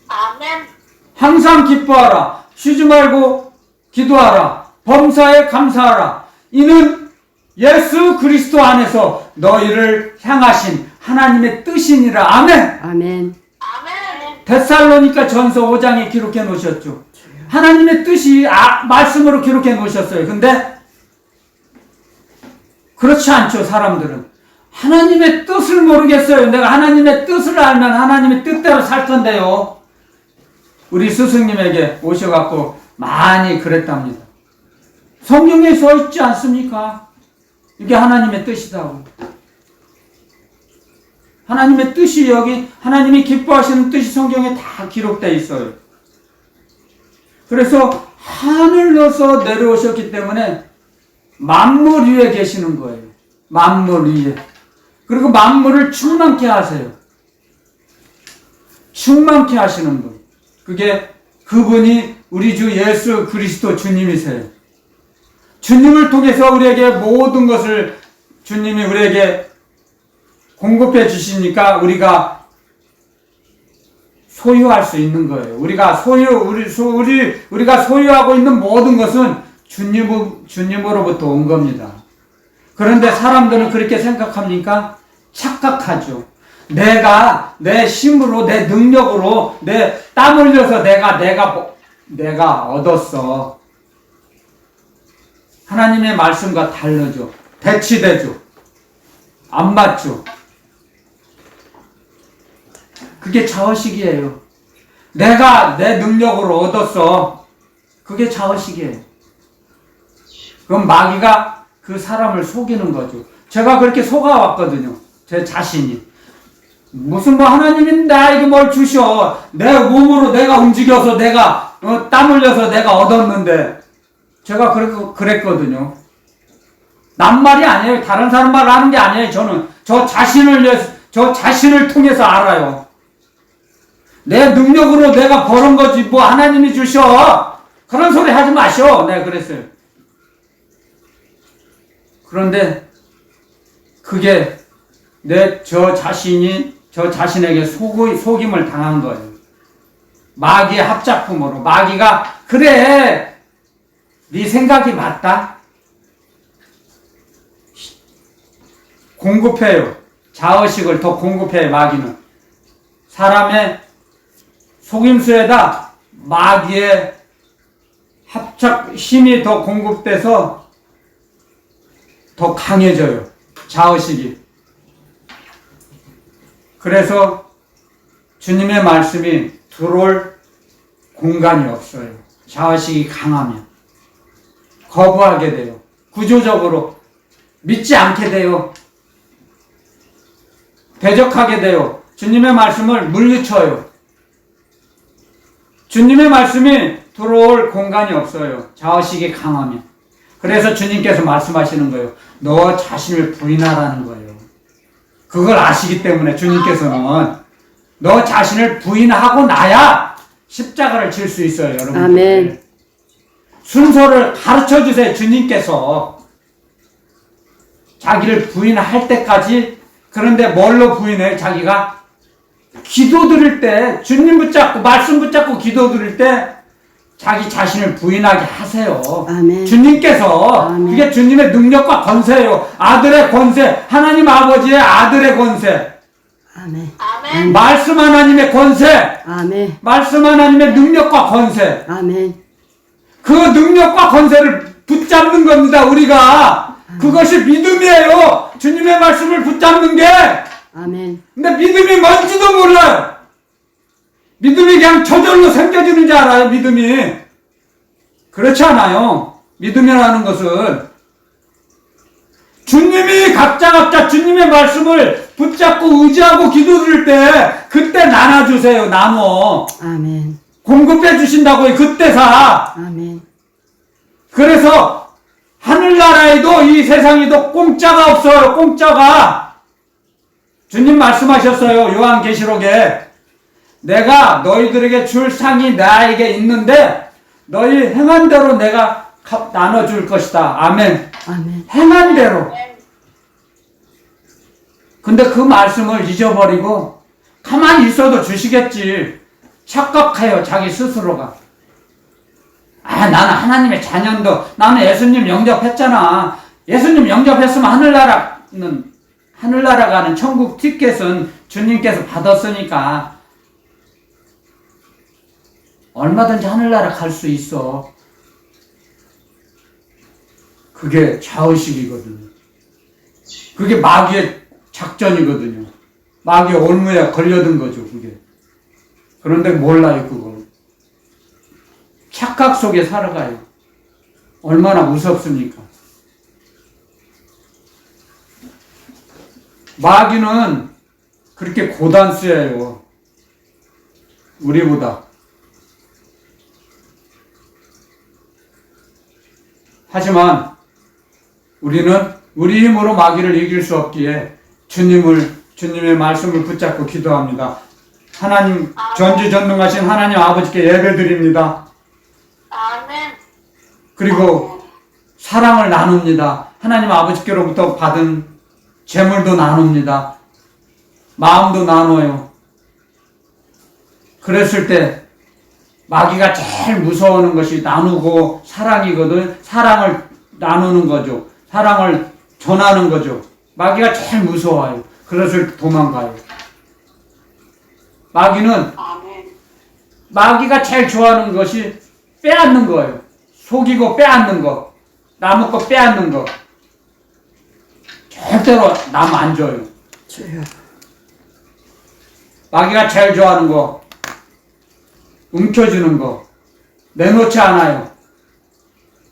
아멘. 항상 기뻐하라. 쉬지 말고 기도하라. 범사에 감사하라. 이는 예수 그리스도 안에서 너희를 향하신 하나님의 뜻이니라. 아멘. 아멘. 아멘. 데살로니가 전서 5장에 기록해 놓으셨죠. 하나님의 뜻이 말씀으로 기록해 놓으셨어요. 근데 그렇지 않죠. 사람들은 하나님의 뜻을 모르겠어요. 내가 하나님의 뜻을 알면 하나님의 뜻대로 살 텐데요. 우리 스승님에게 오셔갖고 많이 그랬답니다. 성경에 써 있지 않습니까? 이게 하나님의 뜻이다고. 하나님의 뜻이 여기 하나님이 기뻐하시는 뜻이 성경에 다 기록되어 있어요. 그래서 하늘로서 내려오셨기 때문에 만물 위에 계시는 거예요. 만물 위에. 그리고 만물을 충만케 하세요. 충만케 하시는 분. 그분이 우리 주 예수 그리스도 주님이세요. 주님을 통해서 우리에게 모든 것을 주님이 우리에게 공급해 주시니까 우리가 소유할 수 있는 거예요. 우리가 소유하고 있는 모든 것은 주님으로부터 온 겁니다. 그런데 사람들은 그렇게 생각합니까? 착각하죠. 내가 내 힘으로, 내 능력으로, 내 땀 흘려서 내가 얻었어. 하나님의 말씀과 다르죠. 대치되죠. 안 맞죠. 그게 자의식이에요. 내가 내 능력으로 얻었어. 그게 자의식이에요. 그럼 마귀가 그 사람을 속이는 거죠. 제가 그렇게 속아왔거든요. 제 자신이. 무슨 하나님이 나에게 뭘 주셔. 내 몸으로 내가 움직여서 내가 땀 흘려서 내가 얻었는데 제가 그랬거든요. 남 말이 아니에요. 다른 사람 말 하는 게 아니에요. 저는 저 자신을 통해서 알아요. 내 능력으로 내가 버는 거지 하나님이 주셔. 그런 소리 하지 마시오. 내가 그랬어요. 그런데 그게 저 자신에게 속임을 당한 거예요. 마귀의 합작품으로. 마귀가 그래 네 생각이 맞다. 공급해요. 자의식을 더 공급해요. 마귀는. 사람의 속임수에다 마귀의 힘이 더 공급돼서 더 강해져요. 자의식이. 그래서 주님의 말씀이 들어올 공간이 없어요. 자의식이 강하면. 거부하게 돼요. 구조적으로 믿지 않게 돼요. 대적하게 돼요. 주님의 말씀을 물리쳐요. 주님의 말씀이 들어올 공간이 없어요. 자의식이 강하면. 그래서 주님께서 말씀하시는 거예요. 너 자신을 부인하라는 거예요. 그걸 아시기 때문에 주님께서는 너 자신을 부인하고 나야 십자가를 질 수 있어요, 여러분. 아멘. 순서를 가르쳐 주세요, 주님께서. 자기를 부인할 때까지. 그런데 뭘로 부인해요, 자기가? 기도 드릴 때, 주님 붙잡고, 말씀 붙잡고 기도 드릴 때, 자기 자신을 부인하게 하세요. 아멘. 주님께서, 아멘. 그게 주님의 능력과 권세예요. 아들의 권세, 하나님 아버지의 아들의 권세, 아멘. 아멘. 말씀 하나님의 권세, 아멘. 말씀 하나님의 능력과 권세, 아멘. 그 능력과 권세를 붙잡는 겁니다, 우리가. 그것이 믿음이에요. 주님의 말씀을 붙잡는 게. 아멘. 근데 믿음이 뭔지도 몰라요. 믿음이 그냥 저절로 생겨지는 줄 알아요, 믿음이. 그렇지 않아요. 믿음이라는 것은 주님이 각자 주님의 말씀을 붙잡고 의지하고 기도드릴 때 그때 나눠주세요. 나눠. 아멘. 공급해 주신다고요. 그때사. 아멘. 그래서 하늘나라에도 이 세상에도 공짜가 없어요. 공짜가. 주님 말씀하셨어요. 요한계시록에. 내가 너희들에게 줄 상이 나에게 있는데 너희 행한 대로 내가 나눠줄 것이다. 아멘. 아멘. 행한 대로. 근데 그 말씀을 잊어버리고 가만히 있어도 주시겠지. 착각해요. 자기 스스로가. 아, 나는 하나님의 자녀인데 나는 예수님 영접했잖아. 예수님 영접했으면 하늘나라 가는 천국 티켓은 주님께서 받았으니까 얼마든지 하늘나라 갈 수 있어. 그게 자의식이거든요. 그게 마귀의 작전이거든요. 마귀의 올무에 걸려든 거죠, 그게. 그런데 몰라요, 그걸. 착각 속에 살아가요. 얼마나 무섭습니까? 마귀는 그렇게 고단수예요. 우리보다. 하지만 우리는 우리 힘으로 마귀를 이길 수 없기에 주님의 말씀을 붙잡고 기도합니다. 하나님, 전지전능하신 하나님 아버지께 예배드립니다. 아멘. 그리고 사랑을 나눕니다. 하나님 아버지께로부터 받은 재물도 나눕니다. 마음도 나눠요. 그랬을 때 마귀가 제일 무서워하는 것이 나누고 사랑이거든. 사랑을 나누는 거죠. 사랑을 전하는 거죠. 마귀가 제일 무서워요. 그것을 도망가요. 마귀가 제일 좋아하는 것이 빼앗는 거예요. 속이고 빼앗는 거. 남의 거 빼앗는 거. 절대로 남 안 줘요. 주여. 마귀가 제일 좋아하는 거. 움켜주는 거. 내놓지 않아요.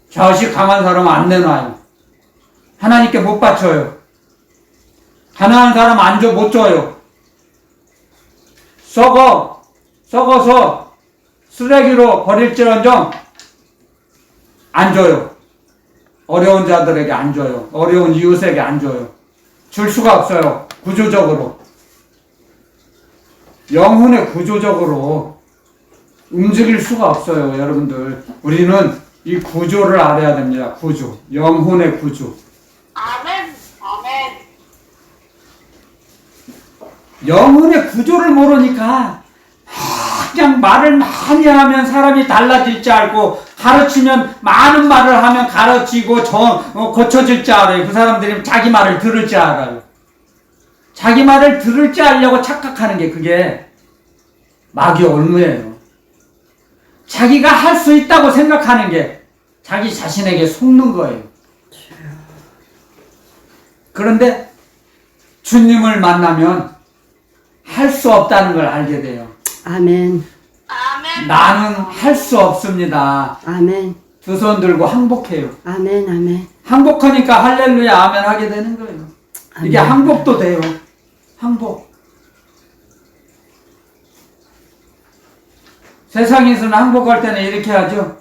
자의식 강한 사람은 안 내놔요. 하나님께 못 바쳐요. 가난한 사람 못 줘요. 썩어서 쓰레기로 버릴지언정 안 줘요. 어려운 자들에게 안 줘요. 어려운 이웃에게 안 줘요. 줄 수가 없어요. 구조적으로. 영혼의 구조적으로 움직일 수가 없어요, 여러분들. 우리는 이 구조를 알아야 됩니다. 구조. 영혼의 구조. 아멘. 영혼의 구조를 모르니까 그냥 말을 많이 하면 사람이 달라질 줄 알고 가르치면 많은 말을 하면 가르치고 고쳐질 줄 알아요. 그 사람들이 자기 말을 들을 줄 알아요. 자기 말을 들을 줄 알려고 착각하는 게 그게 마귀 올무예요. 자기가 할 수 있다고 생각하는 게 자기 자신에게 속는 거예요. 그런데 주님을 만나면 할 수 없다는 걸 알게 돼요. 아멘. 나는 할 수 없습니다. 아멘. 두 손 들고 항복해요. 아멘. 아멘. 항복하니까 할렐루야 아멘 하게 되는 거예요. 이게 아멘. 항복도 돼요. 항복. 세상에서는 항복할 때는 이렇게 하죠.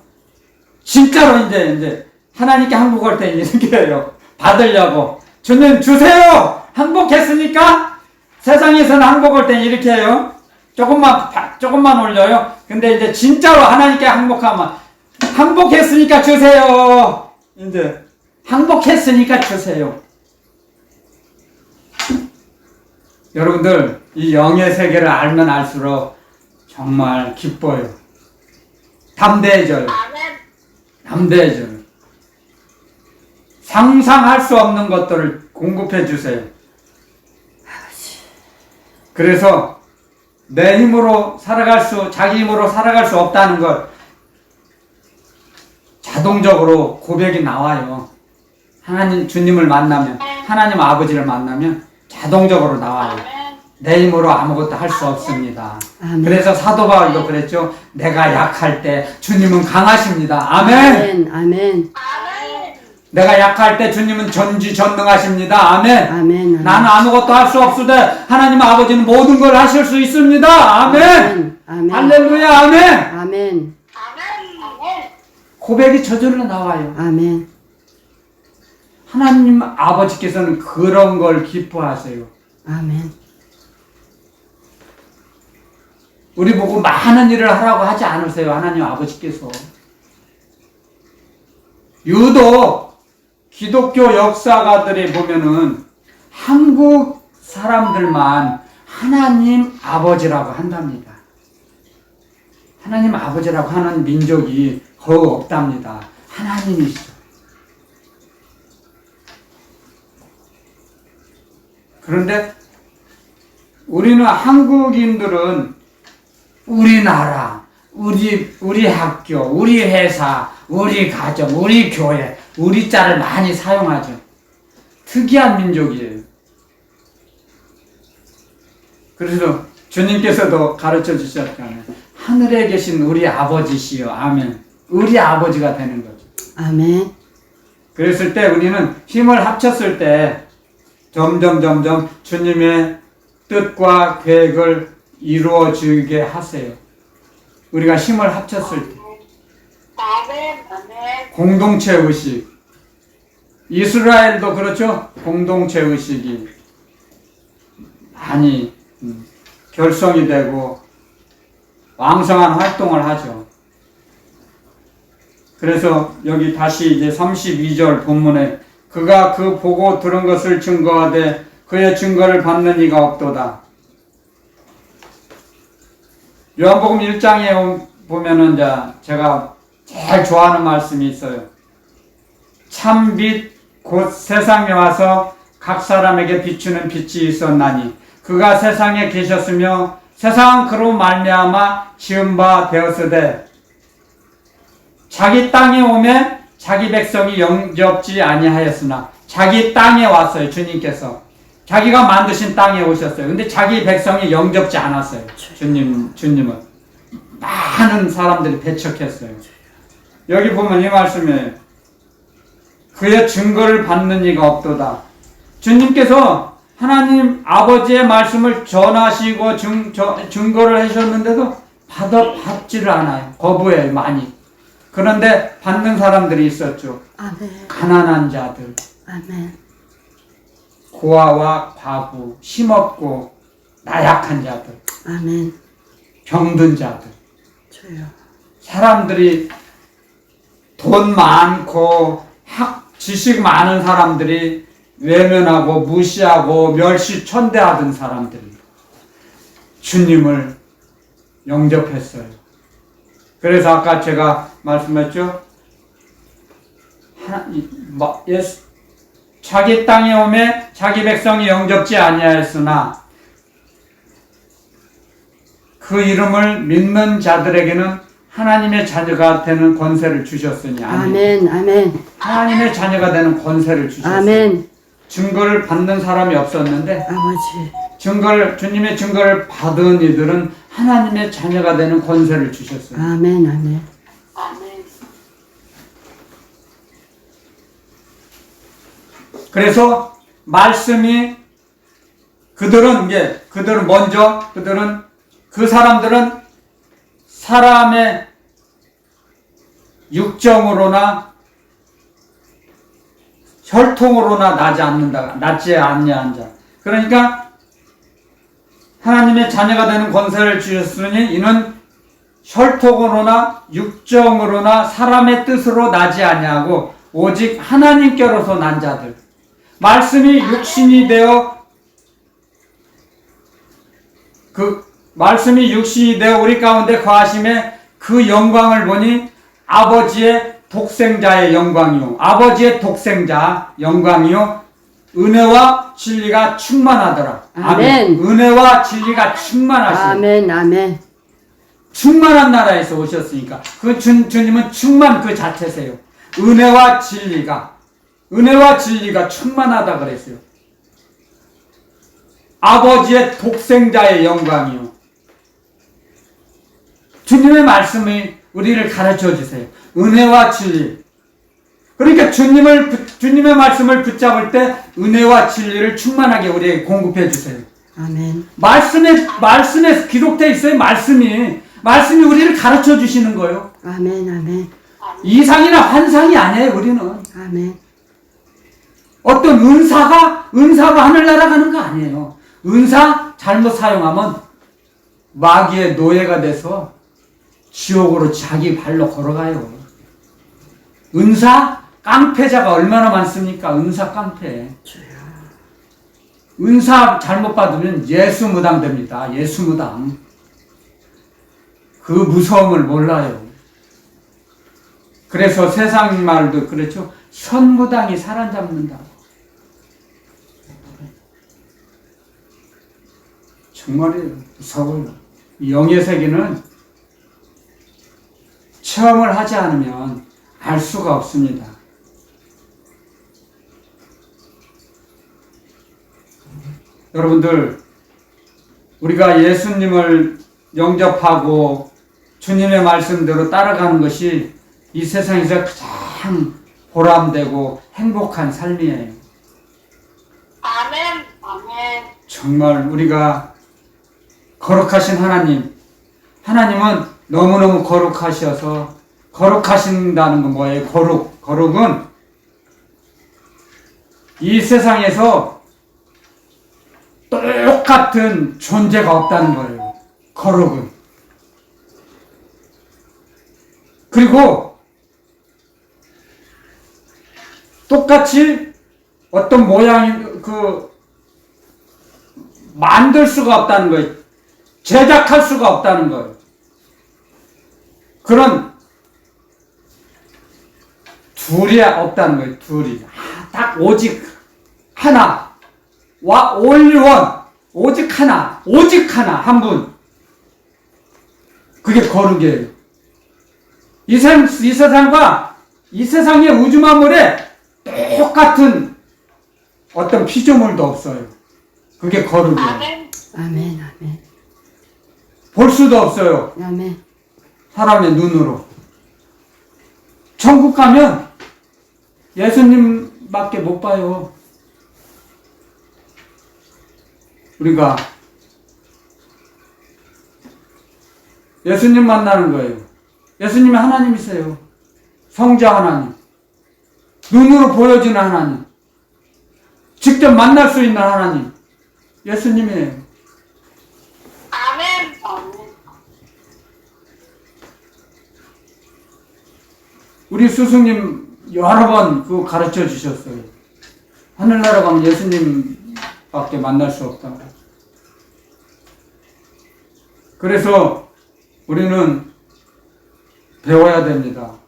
진짜로 이제 하나님께 항복할 때는 이렇게 해요. 받으려고. 주님 주세요! 항복했으니까 세상에서는 항복할 때는 이렇게 해요. 조금만 올려요. 근데 이제 진짜로 하나님께 항복하면 항복했으니까 주세요. 이제 항복했으니까 주세요. 여러분들 이 영의 세계를 알면 알수록 정말 기뻐요. 담대해져요. 아멘. 담대해져요. 상상할 수 없는 것들을 공급해 주세요. 그래서 내 힘으로 자기 힘으로 살아갈 수 없다는 걸 자동적으로 고백이 나와요. 하나님 주님을 만나면, 하나님 아버지를 만나면 자동적으로 나와요. 아멘. 내 힘으로 아무것도 할 수 없습니다. 아멘. 그래서 사도 바울도 그랬죠. 내가 약할 때 주님은 강하십니다. 아멘. 아멘. 아멘. 아멘. 내가 약할 때 주님은 전지전능하십니다. 아멘. 아멘. 나는 아무것도 할 수 없으되 하나님 아버지는 모든 걸 하실 수 있습니다. 아멘. 아멘. 할렐루야. 아멘. 아멘. 아멘. 아멘. 고백이 저절로 나와요. 아멘. 하나님 아버지께서는 그런 걸 기뻐하세요. 아멘. 우리 보고 많은 일을 하라고 하지 않으세요. 하나님 아버지께서. 유독 기독교 역사가들이 보면은 한국 사람들만 하나님 아버지라고 한답니다. 하나님 아버지라고 하는 민족이 거의 없답니다. 하나님이시죠. 그런데 우리는 한국인들은 우리나라, 우리 학교, 우리 회사, 우리 가정, 우리 교회, 우리 자를 많이 사용하죠. 특이한 민족이에요. 그래서 주님께서도 가르쳐 주셨잖아요. 하늘에 계신 우리 아버지시여. 아멘. 우리 아버지가 되는 거죠. 아멘. 그랬을 때 우리는 힘을 합쳤을 때 점점 주님의 뜻과 계획을 이루어지게 하세요. 우리가 힘을 합쳤을 때. 아멘. 아멘. 공동체 의식. 이스라엘도 그렇죠? 공동체 의식이 많이 결성이 되고 왕성한 활동을 하죠. 그래서 여기 다시 이제 32절 본문에 그가 그 보고 들은 것을 증거하되 그의 증거를 받는 이가 없도다. 요한복음 1장에 보면은 이제 제가 제일 좋아하는 말씀이 있어요. 참빛 곧 세상에 와서 각 사람에게 비추는 빛이 있었나니 그가 세상에 계셨으며 세상은 그로 말미암아 지은 바 되었으되 자기 땅에 오매 자기 백성이 영접지 아니하였으나 자기 땅에 왔어요. 주님께서 자기가 만드신 땅에 오셨어요. 근데 자기 백성이 영접지 않았어요. 주님은 많은 사람들이 배척했어요. 여기 보면 이 말씀에 그의 증거를 받는 이가 없도다. 주님께서 하나님 아버지의 말씀을 전하시고 증거를 하셨는데도 받지를 않아요. 거부해요, 많이. 그런데 받는 사람들이 있었죠. 아멘. 가난한 자들, 아멘. 고아와 과부, 힘없고 나약한 자들, 아멘. 병든 자들. 주여. 사람들이 돈 많고 지식 많은 사람들이 외면하고 무시하고 멸시천대하던 사람들이 주님을 영접했어요. 그래서 아까 제가 말씀했죠. 자기 땅에 오매 자기 백성이 영접지 아니하였으나 그 이름을 믿는 자들에게는 하나님의 자녀가 되는 권세를 주셨으니. 아멘. 아멘. 하나님의 자녀가 되는 권세를 주셨어요. 아멘. 증거를 받는 사람이 없었는데 아버지. 주님의 증거를 받은 이들은 하나님의 자녀가 되는 권세를 주셨어요. 아멘. 아멘. 아멘. 그래서 말씀이 그들은 그 사람들은 사람의 육정으로나 혈통으로나 낳지 않냐 자. 그러니까 하나님의 자녀가 되는 권세를 주셨으니 이는 혈통으로나 육정으로나 사람의 뜻으로 나지 아니하고 오직 하나님께로서 난 자들. 말씀이 육신이 되어 우리 가운데 거하심에 그 영광을 보니 아버지의 독생자의 영광이요, 아버지의 독생자 영광이요, 은혜와 진리가 충만하더라. 아멘. 은혜와 진리가 충만하시다. 아멘. 아멘. 충만한 나라에서 오셨으니까 그 주님은 충만 그 자체세요. 은혜와 진리가 충만하다 그랬어요. 아버지의 독생자의 영광이요. 주님의 말씀이 우리를 가르쳐 주세요. 은혜와 진리. 그러니까 주님의 말씀을 붙잡을 때 은혜와 진리를 충만하게 우리에게 공급해 주세요. 아멘. 말씀에 기록되어 있어요. 말씀이 우리를 가르쳐 주시는 거예요. 아멘. 아멘. 이상이나 환상이 아니에요. 우리는 아멘. 어떤 은사가 하늘나라 가는 거 아니에요. 은사 잘못 사용하면 마귀의 노예가 돼서 지옥으로 자기 발로 걸어가요. 은사 깡패자가 얼마나 많습니까? 은사 깡패. 은사 잘못 받으면 예수 무당 됩니다. 예수 무당. 그 무서움을 몰라요. 그래서 세상 말도 그렇죠. 현무당이 사로잡는다. 정말 무서워요. 영의 세계는 체험을 하지 않으면 알 수가 없습니다. 여러분들, 우리가 예수님을 영접하고 주님의 말씀대로 따라가는 것이 이 세상에서 가장 보람되고 행복한 삶이에요. 아멘. 아멘. 정말 우리가 거룩하신 하나님은 너무너무 거룩하셔서, 거룩하신다는 건 뭐예요? 거룩은 이 세상에서 똑같은 존재가 없다는 거예요. 거룩은. 그리고 똑같이 어떤 만들 수가 없다는 거예요. 제작할 수가 없다는 거예요. 그런 둘이 없다는 거예요. 둘이. 딱 오직 하나. only one. 오직 하나, 한 분. 그게 거룩이에요. 이 세상과 이 세상의 우주 만물에 똑같은 어떤 피조물도 없어요. 그게 거룩이에요. 아멘. 아멘. 아멘. 볼 수도 없어요. 아멘. 사람의 눈으로. 천국 가면 예수님밖에 못 봐요. 우리가 예수님 만나는 거예요. 예수님이 하나님이세요. 성자 하나님. 눈으로 보여지는 하나님. 직접 만날 수 있는 하나님. 예수님이에요. 아멘. 아멘. 우리 스승님 여러 번 그거 가르쳐 주셨어요. 하늘나라 가면 예수님밖에 만날 수 없다. 그래서 우리는 배워야 됩니다.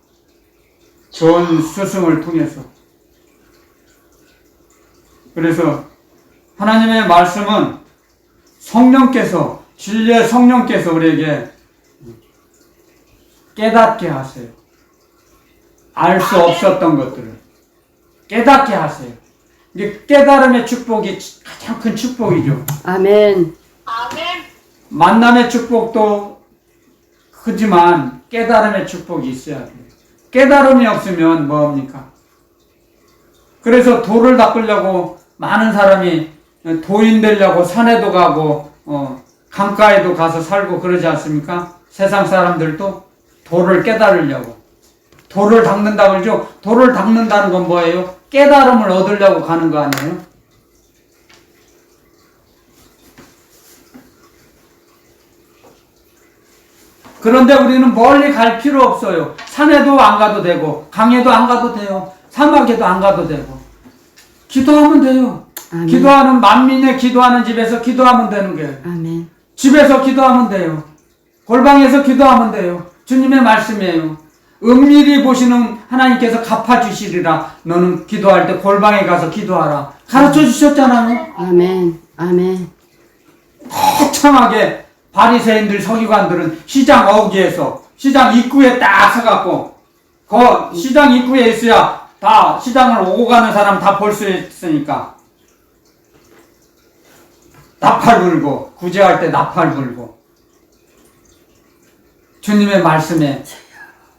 좋은 스승을 통해서. 그래서 하나님의 말씀은 진리의 성령께서 우리에게 깨닫게 하세요. 알 수 없었던 것들을 깨닫게 하세요. 이게 깨달음의 축복이 가장 큰 축복이죠. 아멘. 아멘. 만남의 축복도 크지만 깨달음의 축복이 있어야 돼요. 깨달음이 없으면 뭐합니까? 그래서 도를 닦으려고 많은 사람이 도인 되려고 산에도 가고 강가에도 가서 살고 그러지 않습니까? 세상 사람들도 도를 깨달으려고 도를 닦는다고 그러죠. 도를 닦는다는 건 뭐예요? 깨달음을 얻으려고 가는 거 아니에요? 그런데 우리는 멀리 갈 필요 없어요. 산에도 안 가도 되고 강에도 안 가도 돼요. 사막에도 안 가도 되고 기도하면 돼요. 아멘. 기도하는 만민의 기도하는 집에서 기도하면 되는 거예요. 아멘. 집에서 기도하면 돼요. 골방에서 기도하면 돼요. 주님의 말씀이에요. 은밀히 보시는 하나님께서 갚아주시리라. 너는 기도할 때 골방에 가서 기도하라. 가르쳐 주셨잖아요. 아멘. 아멘. 거창하게 바리새인들 서기관들은 시장 어귀에서 시장 입구에 딱 서갖고 그 시장 입구에 있어야 다 시장을 오고 가는 사람 다 볼 수 있으니까 나팔 불고 구제할 때 나팔 불고 주님의 말씀에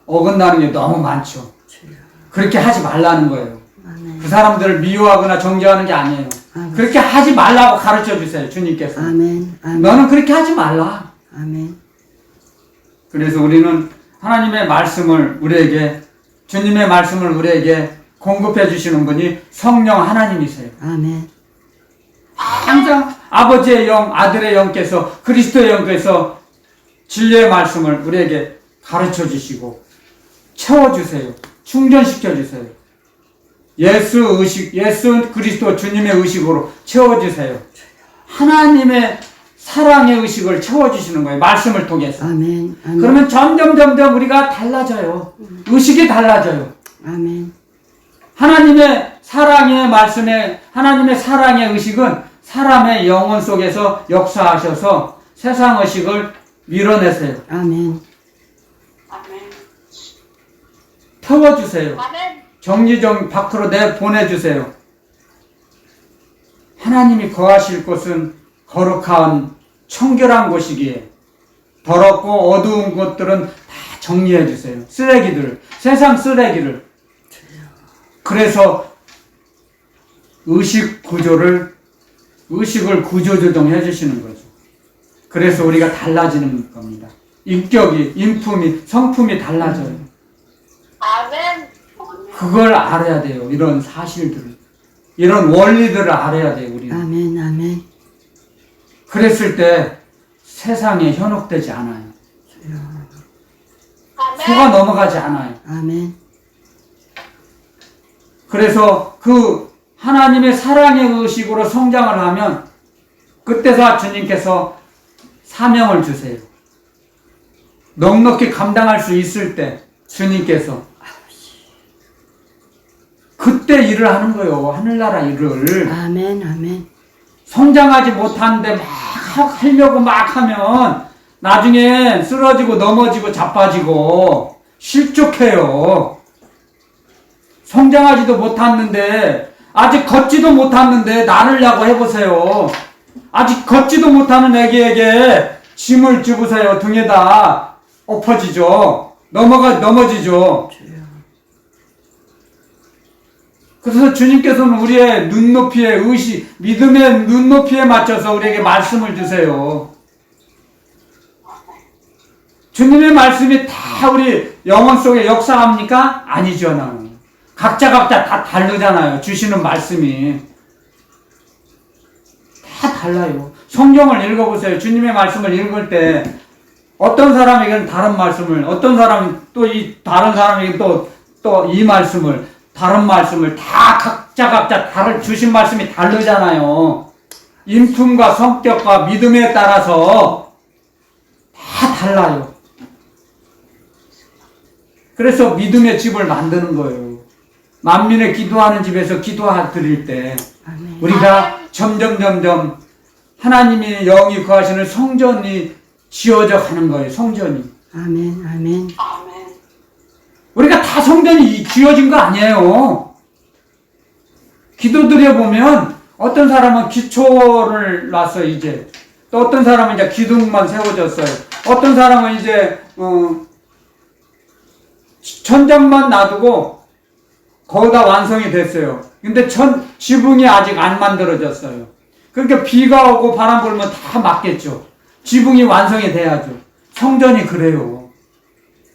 어긋나는 게 너무 많죠. 그렇게 하지 말라는 거예요. 아멘. 그 사람들을 미워하거나 정죄하는 게 아니에요. 아멘. 그렇게 하지 말라고 가르쳐 주세요. 주님께서. 아멘. 아멘. 너는 그렇게 하지 말라. 아멘. 그래서 우리는 하나님의 말씀을 우리에게 주님의 말씀을 우리에게 공급해 주시는 분이 성령 하나님이세요. 아멘. 항상 아버지의 영, 아들의 영께서 그리스도의 영께서 진리의 말씀을 우리에게 가르쳐 주시고 채워주세요. 충전시켜 주세요. 예수 의식, 예수 그리스도 주님의 의식으로 채워주세요. 하나님의 사랑의 의식을 채워주시는 거예요. 말씀을 통해서. 아멘. 아멘. 그러면 점점 우리가 달라져요. 의식이 달라져요. 아멘. 하나님의 사랑의 말씀에 하나님의 사랑의 의식은 사람의 영혼 속에서 역사하셔서 세상 의식을 밀어내세요. 아멘. 아멘. 태워주세요. 아멘. 정리정 밖으로 내보내주세요. 하나님이 거하실 곳은 거룩한 청결한 곳이기에 더럽고 어두운 곳들은 다 정리해주세요. 쓰레기들을, 세상 쓰레기를. 그래서 의식을 구조조정해 주시는 거죠. 그래서 우리가 달라지는 겁니다. 인격이, 인품이, 성품이 달라져요. 아멘. 그걸 알아야 돼요. 이런 사실들을. 이런 원리들을 알아야 돼요, 우리는. 아멘. 아멘. 그랬을 때 세상에 현혹되지 않아요. 속아 아멘. 넘어가지 않아요. 아멘. 그래서 그 하나님의 사랑의 의식으로 성장을 하면 그때서 주님께서 사명을 주세요. 넉넉히 감당할 수 있을 때 주님께서 그때 일을 하는 거예요. 하늘나라 일을. 아멘. 아멘. 성장하지 못하는데 막 하려고 막 하면 나중에 쓰러지고 넘어지고 자빠지고 실족해요. 성장하지도 못했는데 아직 걷지도 못했는데 나르려고 해보세요. 아직 걷지도 못하는 애기에게 짐을 주보세요. 등에다 엎어지죠. 넘어지죠. 그래서 주님께서는 우리의 눈높이에 의식, 믿음의 눈높이에 맞춰서 우리에게 말씀을 주세요. 주님의 말씀이 다 우리 영혼 속에 역사합니까? 아니죠, 나는. 각자 다 다르잖아요. 주시는 말씀이. 다 달라요. 성경을 읽어보세요. 주님의 말씀을 읽을 때 어떤 사람에게는 다른 말씀을, 어떤 사람은 또 이 다른 사람에게 또 이 말씀을, 다른 말씀을 다 각자 다른 주신 말씀이 다르잖아요. 인품과 성격과 믿음에 따라서 다 달라요. 그래서 믿음의 집을 만드는 거예요. 만민의 기도하는 집에서 기도드릴 때 아멘. 우리가 점점 하나님의 영이 거하시는 성전이 지어져 가는 거예요. 성전이. 아멘. 아멘. 아멘. 우리가 다 성전이 지어진 거 아니에요. 기도드려 보면 어떤 사람은 기초를 놨어요. 이제 또 어떤 사람은 이제 기둥만 세워졌어요. 어떤 사람은 이제 천장만 놔두고 거의 다 완성이 됐어요. 근데 지붕이 아직 안 만들어졌어요. 그러니까 비가 오고 바람 불면 다 막겠죠. 지붕이 완성이 돼야죠. 성전이 그래요.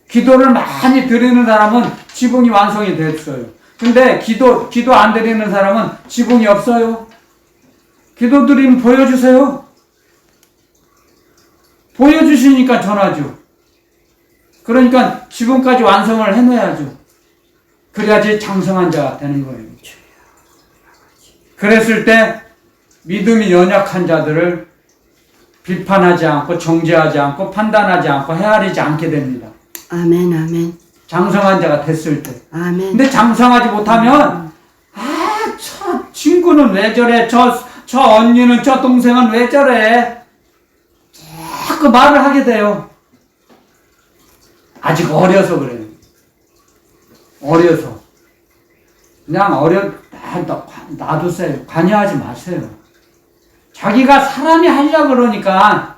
기도를 많이 드리는 사람은 지붕이 완성이 됐어요. 근데 기도 안 드리는 사람은 지붕이 없어요. 기도 드리면 보여주세요. 보여주시니까 전하죠. 그러니까 지붕까지 완성을 해놓아야죠. 그래야지 장성한 자가 되는 거예요. 그랬을 때 믿음이 연약한 자들을 비판하지 않고 정죄하지 않고 판단하지 않고 헤아리지 않게 됩니다. 아멘, 아멘, 장성한 자가 됐을 때. 아멘. 근데 장성하지 못하면 저 친구는 왜 저래? 저 언니는 저 동생은 왜 저래? 자꾸 말을 하게 돼요. 아직 어려서 그래요. 어려서. 그냥 놔두세요. 관여하지 마세요. 자기가 사람이 하려고 그러니까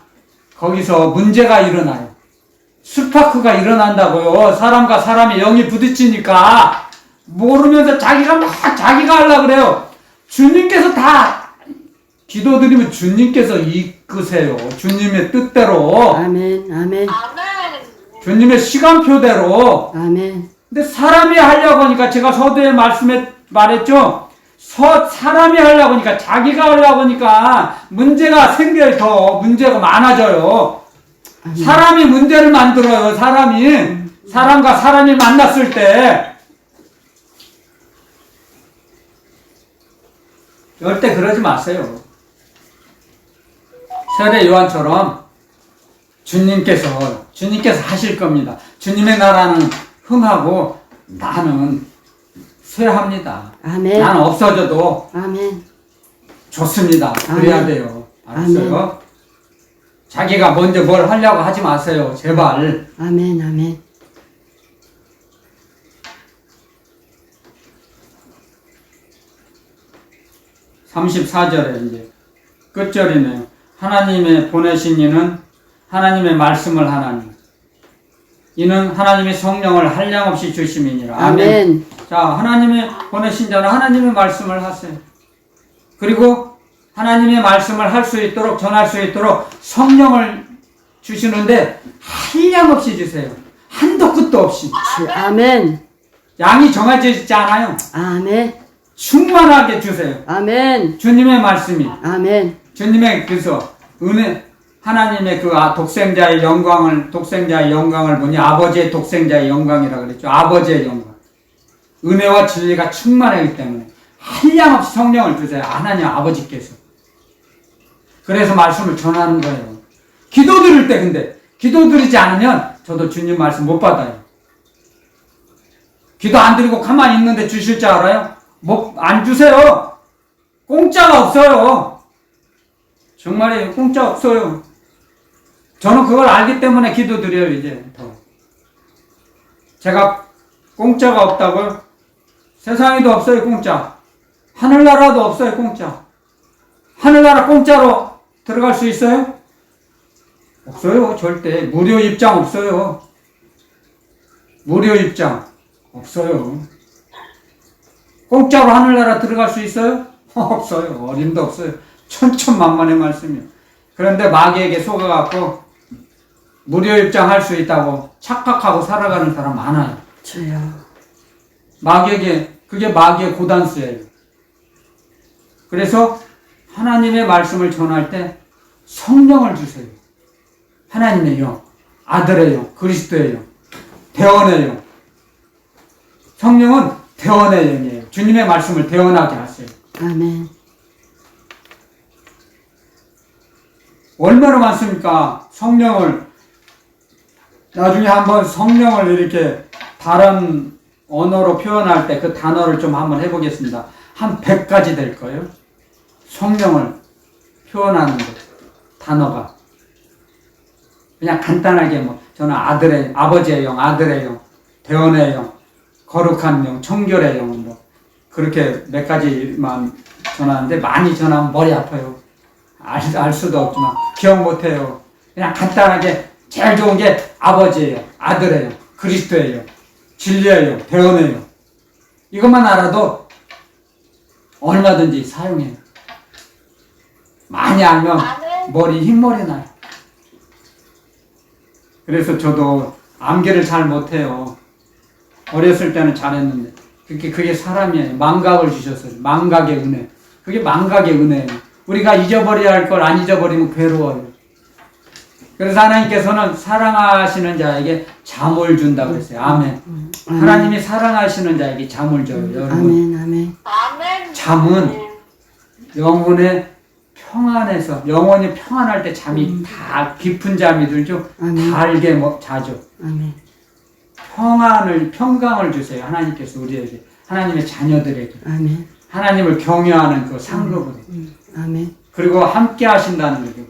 거기서 문제가 일어나요. 스파크가 일어난다고요. 사람과 사람의 영이 부딪히니까 모르면서 자기가 하려고 그래요. 주님께서 다 기도드리면 주님께서 이끄세요. 주님의 뜻대로. 아멘, 아멘, 아멘. 주님의 시간표대로. 아멘. 근데 사람이 하려고 하니까 제가 서두에 말씀에 말했죠. 사람이 하려고 하니까 자기가 하려고 하니까 문제가 생겨요. 더 문제가 많아져요. 사람이 문제를 만들어요. 사람과 사람이 만났을 때 절대 그러지 마세요. 세례 요한처럼 주님께서 하실 겁니다. 주님의 나라는 흥하고 나는 쇠합니다. 아멘. 나는 없어져도 아멘. 좋습니다. 그래야 돼요. 알았어요? 자기가 먼저 뭘 하려고 하지 마세요. 제발. 아멘, 아멘. (34절에) 이제 끝절이네요. 하나님의 보내신 이는 하나님의 말씀을 하나니 이는 하나님의 성령을 한량없이 주심이니라. 아멘. 자, 하나님의 보내신 자는 하나님의 말씀을 하세요. 그리고 하나님의 말씀을 할 수 있도록 전할 수 있도록 성령을 주시는데 한량없이 주세요. 한도 끝도 없이. 아멘. 양이 정해져 있지 않아요. 아멘. 충만하게 주세요. 아멘. 주님의 말씀이. 아멘. 주님의 그래서 은혜 하나님의 그 독생자의 영광을 보니 아버지의 독생자의 영광이라 그랬죠. 아버지의 영광. 은혜와 진리가 충만하기 때문에 한량없이 성령을 주세요. 하나님 아버지께서. 그래서 말씀을 전하는 거예요. 기도 드릴 때 근데 기도 드리지 않으면 저도 주님 말씀 못 받아요. 기도 안 드리고 가만히 있는데 주실 줄 알아요? 안 주세요. 공짜가 없어요. 정말이에요. 공짜 없어요. 저는 그걸 알기 때문에 기도 드려요. 이제 더. 제가 공짜가 없다고요? 세상에도 없어요. 공짜. 하늘나라도 없어요. 공짜. 하늘나라 공짜로 들어갈 수 있어요? 없어요. 절대. 무료 입장 없어요. 무료 입장 없어요. 공짜로 하늘나라 들어갈 수 있어요? 없어요. 어림도 없어요. 천천만만의 말씀이요. 그런데 마귀에게 속아갖고 무료 입장할 수 있다고 착각하고 살아가는 사람 많아요. 저요. 그게 마귀의 고단수예요. 그래서 하나님의 말씀을 전할 때 성령을 주세요. 하나님의 영, 아들의 영, 그리스도의 영, 대언의 영. 성령은 대언의 영이에요. 주님의 말씀을 대언하게 하세요. 아멘. 얼마나 많습니까? 성령을 나중에 한번 성령을 이렇게 다른 언어로 표현할 때 그 단어를 좀 한번 해보겠습니다. 한 100가지 될 거예요. 성령을 표현하는 것, 단어가. 그냥 간단하게 저는 아버지의 영, 아들의 영, 대언의 영, 거룩한 영, 청결의 영, 그렇게 몇 가지만 전하는데 많이 전하면 머리 아파요. 알 수도 없지만 기억 못해요. 그냥 간단하게 제일 좋은 게 아버지의 영, 아들의 영, 그리스도의 영, 진리의 영, 대언의 영. 이것만 알아도 얼마든지 사용해요. 많이 알면 아멘. 흰머리 나요. 그래서 저도 암기를 잘 못해요. 어렸을 때는 잘했는데 그게 사람이에요. 망각을 주셨어요. 망각의 은혜. 그게 망각의 은혜예요. 우리가 잊어버려야 할 걸 안 잊어버리면 괴로워요. 그래서 하나님께서는 사랑하시는 자에게 잠을 준다고 그랬어요. 아멘. 하나님이 사랑하시는 자에게 잠을 줘요. 여러분. 아멘. 아멘. 아멘. 잠은 영혼의 평안에서, 영혼이 평안할 때 잠이 다 깊은 잠이 들죠. 아멘. 달게 자죠. 아멘. 평강을 주세요. 하나님께서 우리에게, 하나님의 자녀들에게. 아멘. 하나님을 경외하는 그 상급으로. 아멘. 그리고 함께 하신다는 거죠.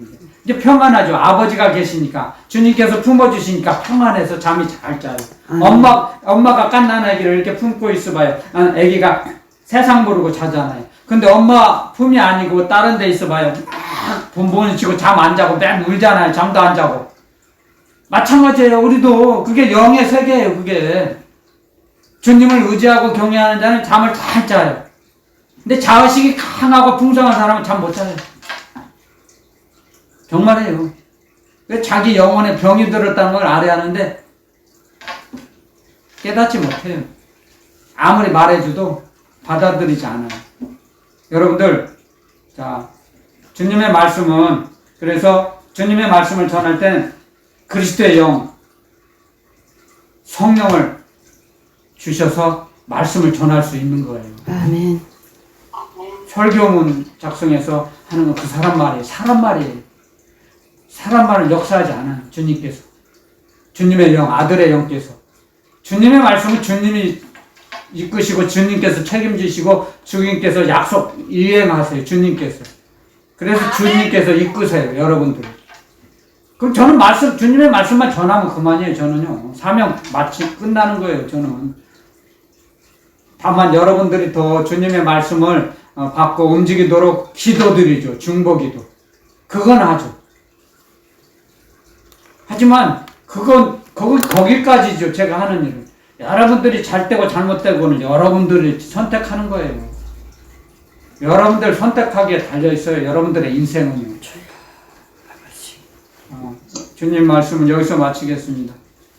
이제 평안하죠. 아버지가 계시니까, 주님께서 품어주시니까 평안해서 잠이 잘 자요. 엄마가 갓난 아기를 이렇게 품고 있어봐요. 아기가 세상 모르고 자잖아요. 근데 엄마 품이 아니고 다른 데 있어봐요. 본보니 치고 잠 안 자고 맨 울잖아요. 잠도 안 자고. 마찬가지예요. 우리도 그게 영의 세계예요. 그게 주님을 의지하고 경외하는 자는 잠을 잘 자요. 근데 자의식이 강하고 풍성한 사람은 잠 못 자요. 정말이에요. 자기 영혼에 병이 들었다는 걸 알아야 하는데 깨닫지 못해요. 아무리 말해줘도 받아들이지 않아요. 여러분들, 자, 주님의 말씀은, 그래서 주님의 말씀을 전할 때는 그리스도의 영, 성령을 주셔서 말씀을 전할 수 있는 거예요. 아멘. 설교문 작성해서 하는 건 그 사람 말이에요. 사람 말이에요. 사람 말을 역사하지 않아요. 주님께서. 주님의 영, 아들의 영께서. 주님의 말씀은 주님이 이끄시고 주님께서 책임지시고 주님께서 약속 이행하세요. 주님께서. 그래서 주님께서 이끄세요. 여러분들. 그럼 저는 주님의 말씀만 전하면 그만이에요. 저는요. 사명 끝나는 거예요. 저는. 다만 여러분들이 더 주님의 말씀을 받고 움직이도록 기도드리죠. 중보기도. 그건 하죠. 하지만 거기까지죠. 제가 하는 일은. 여러분들이 잘되고 잘못되고는 여러분들이 선택하는 거예요. 여러분들 선택하기에 달려있어요. 여러분들의 인생은요. 주님 말씀은 여기서 마치겠습니다.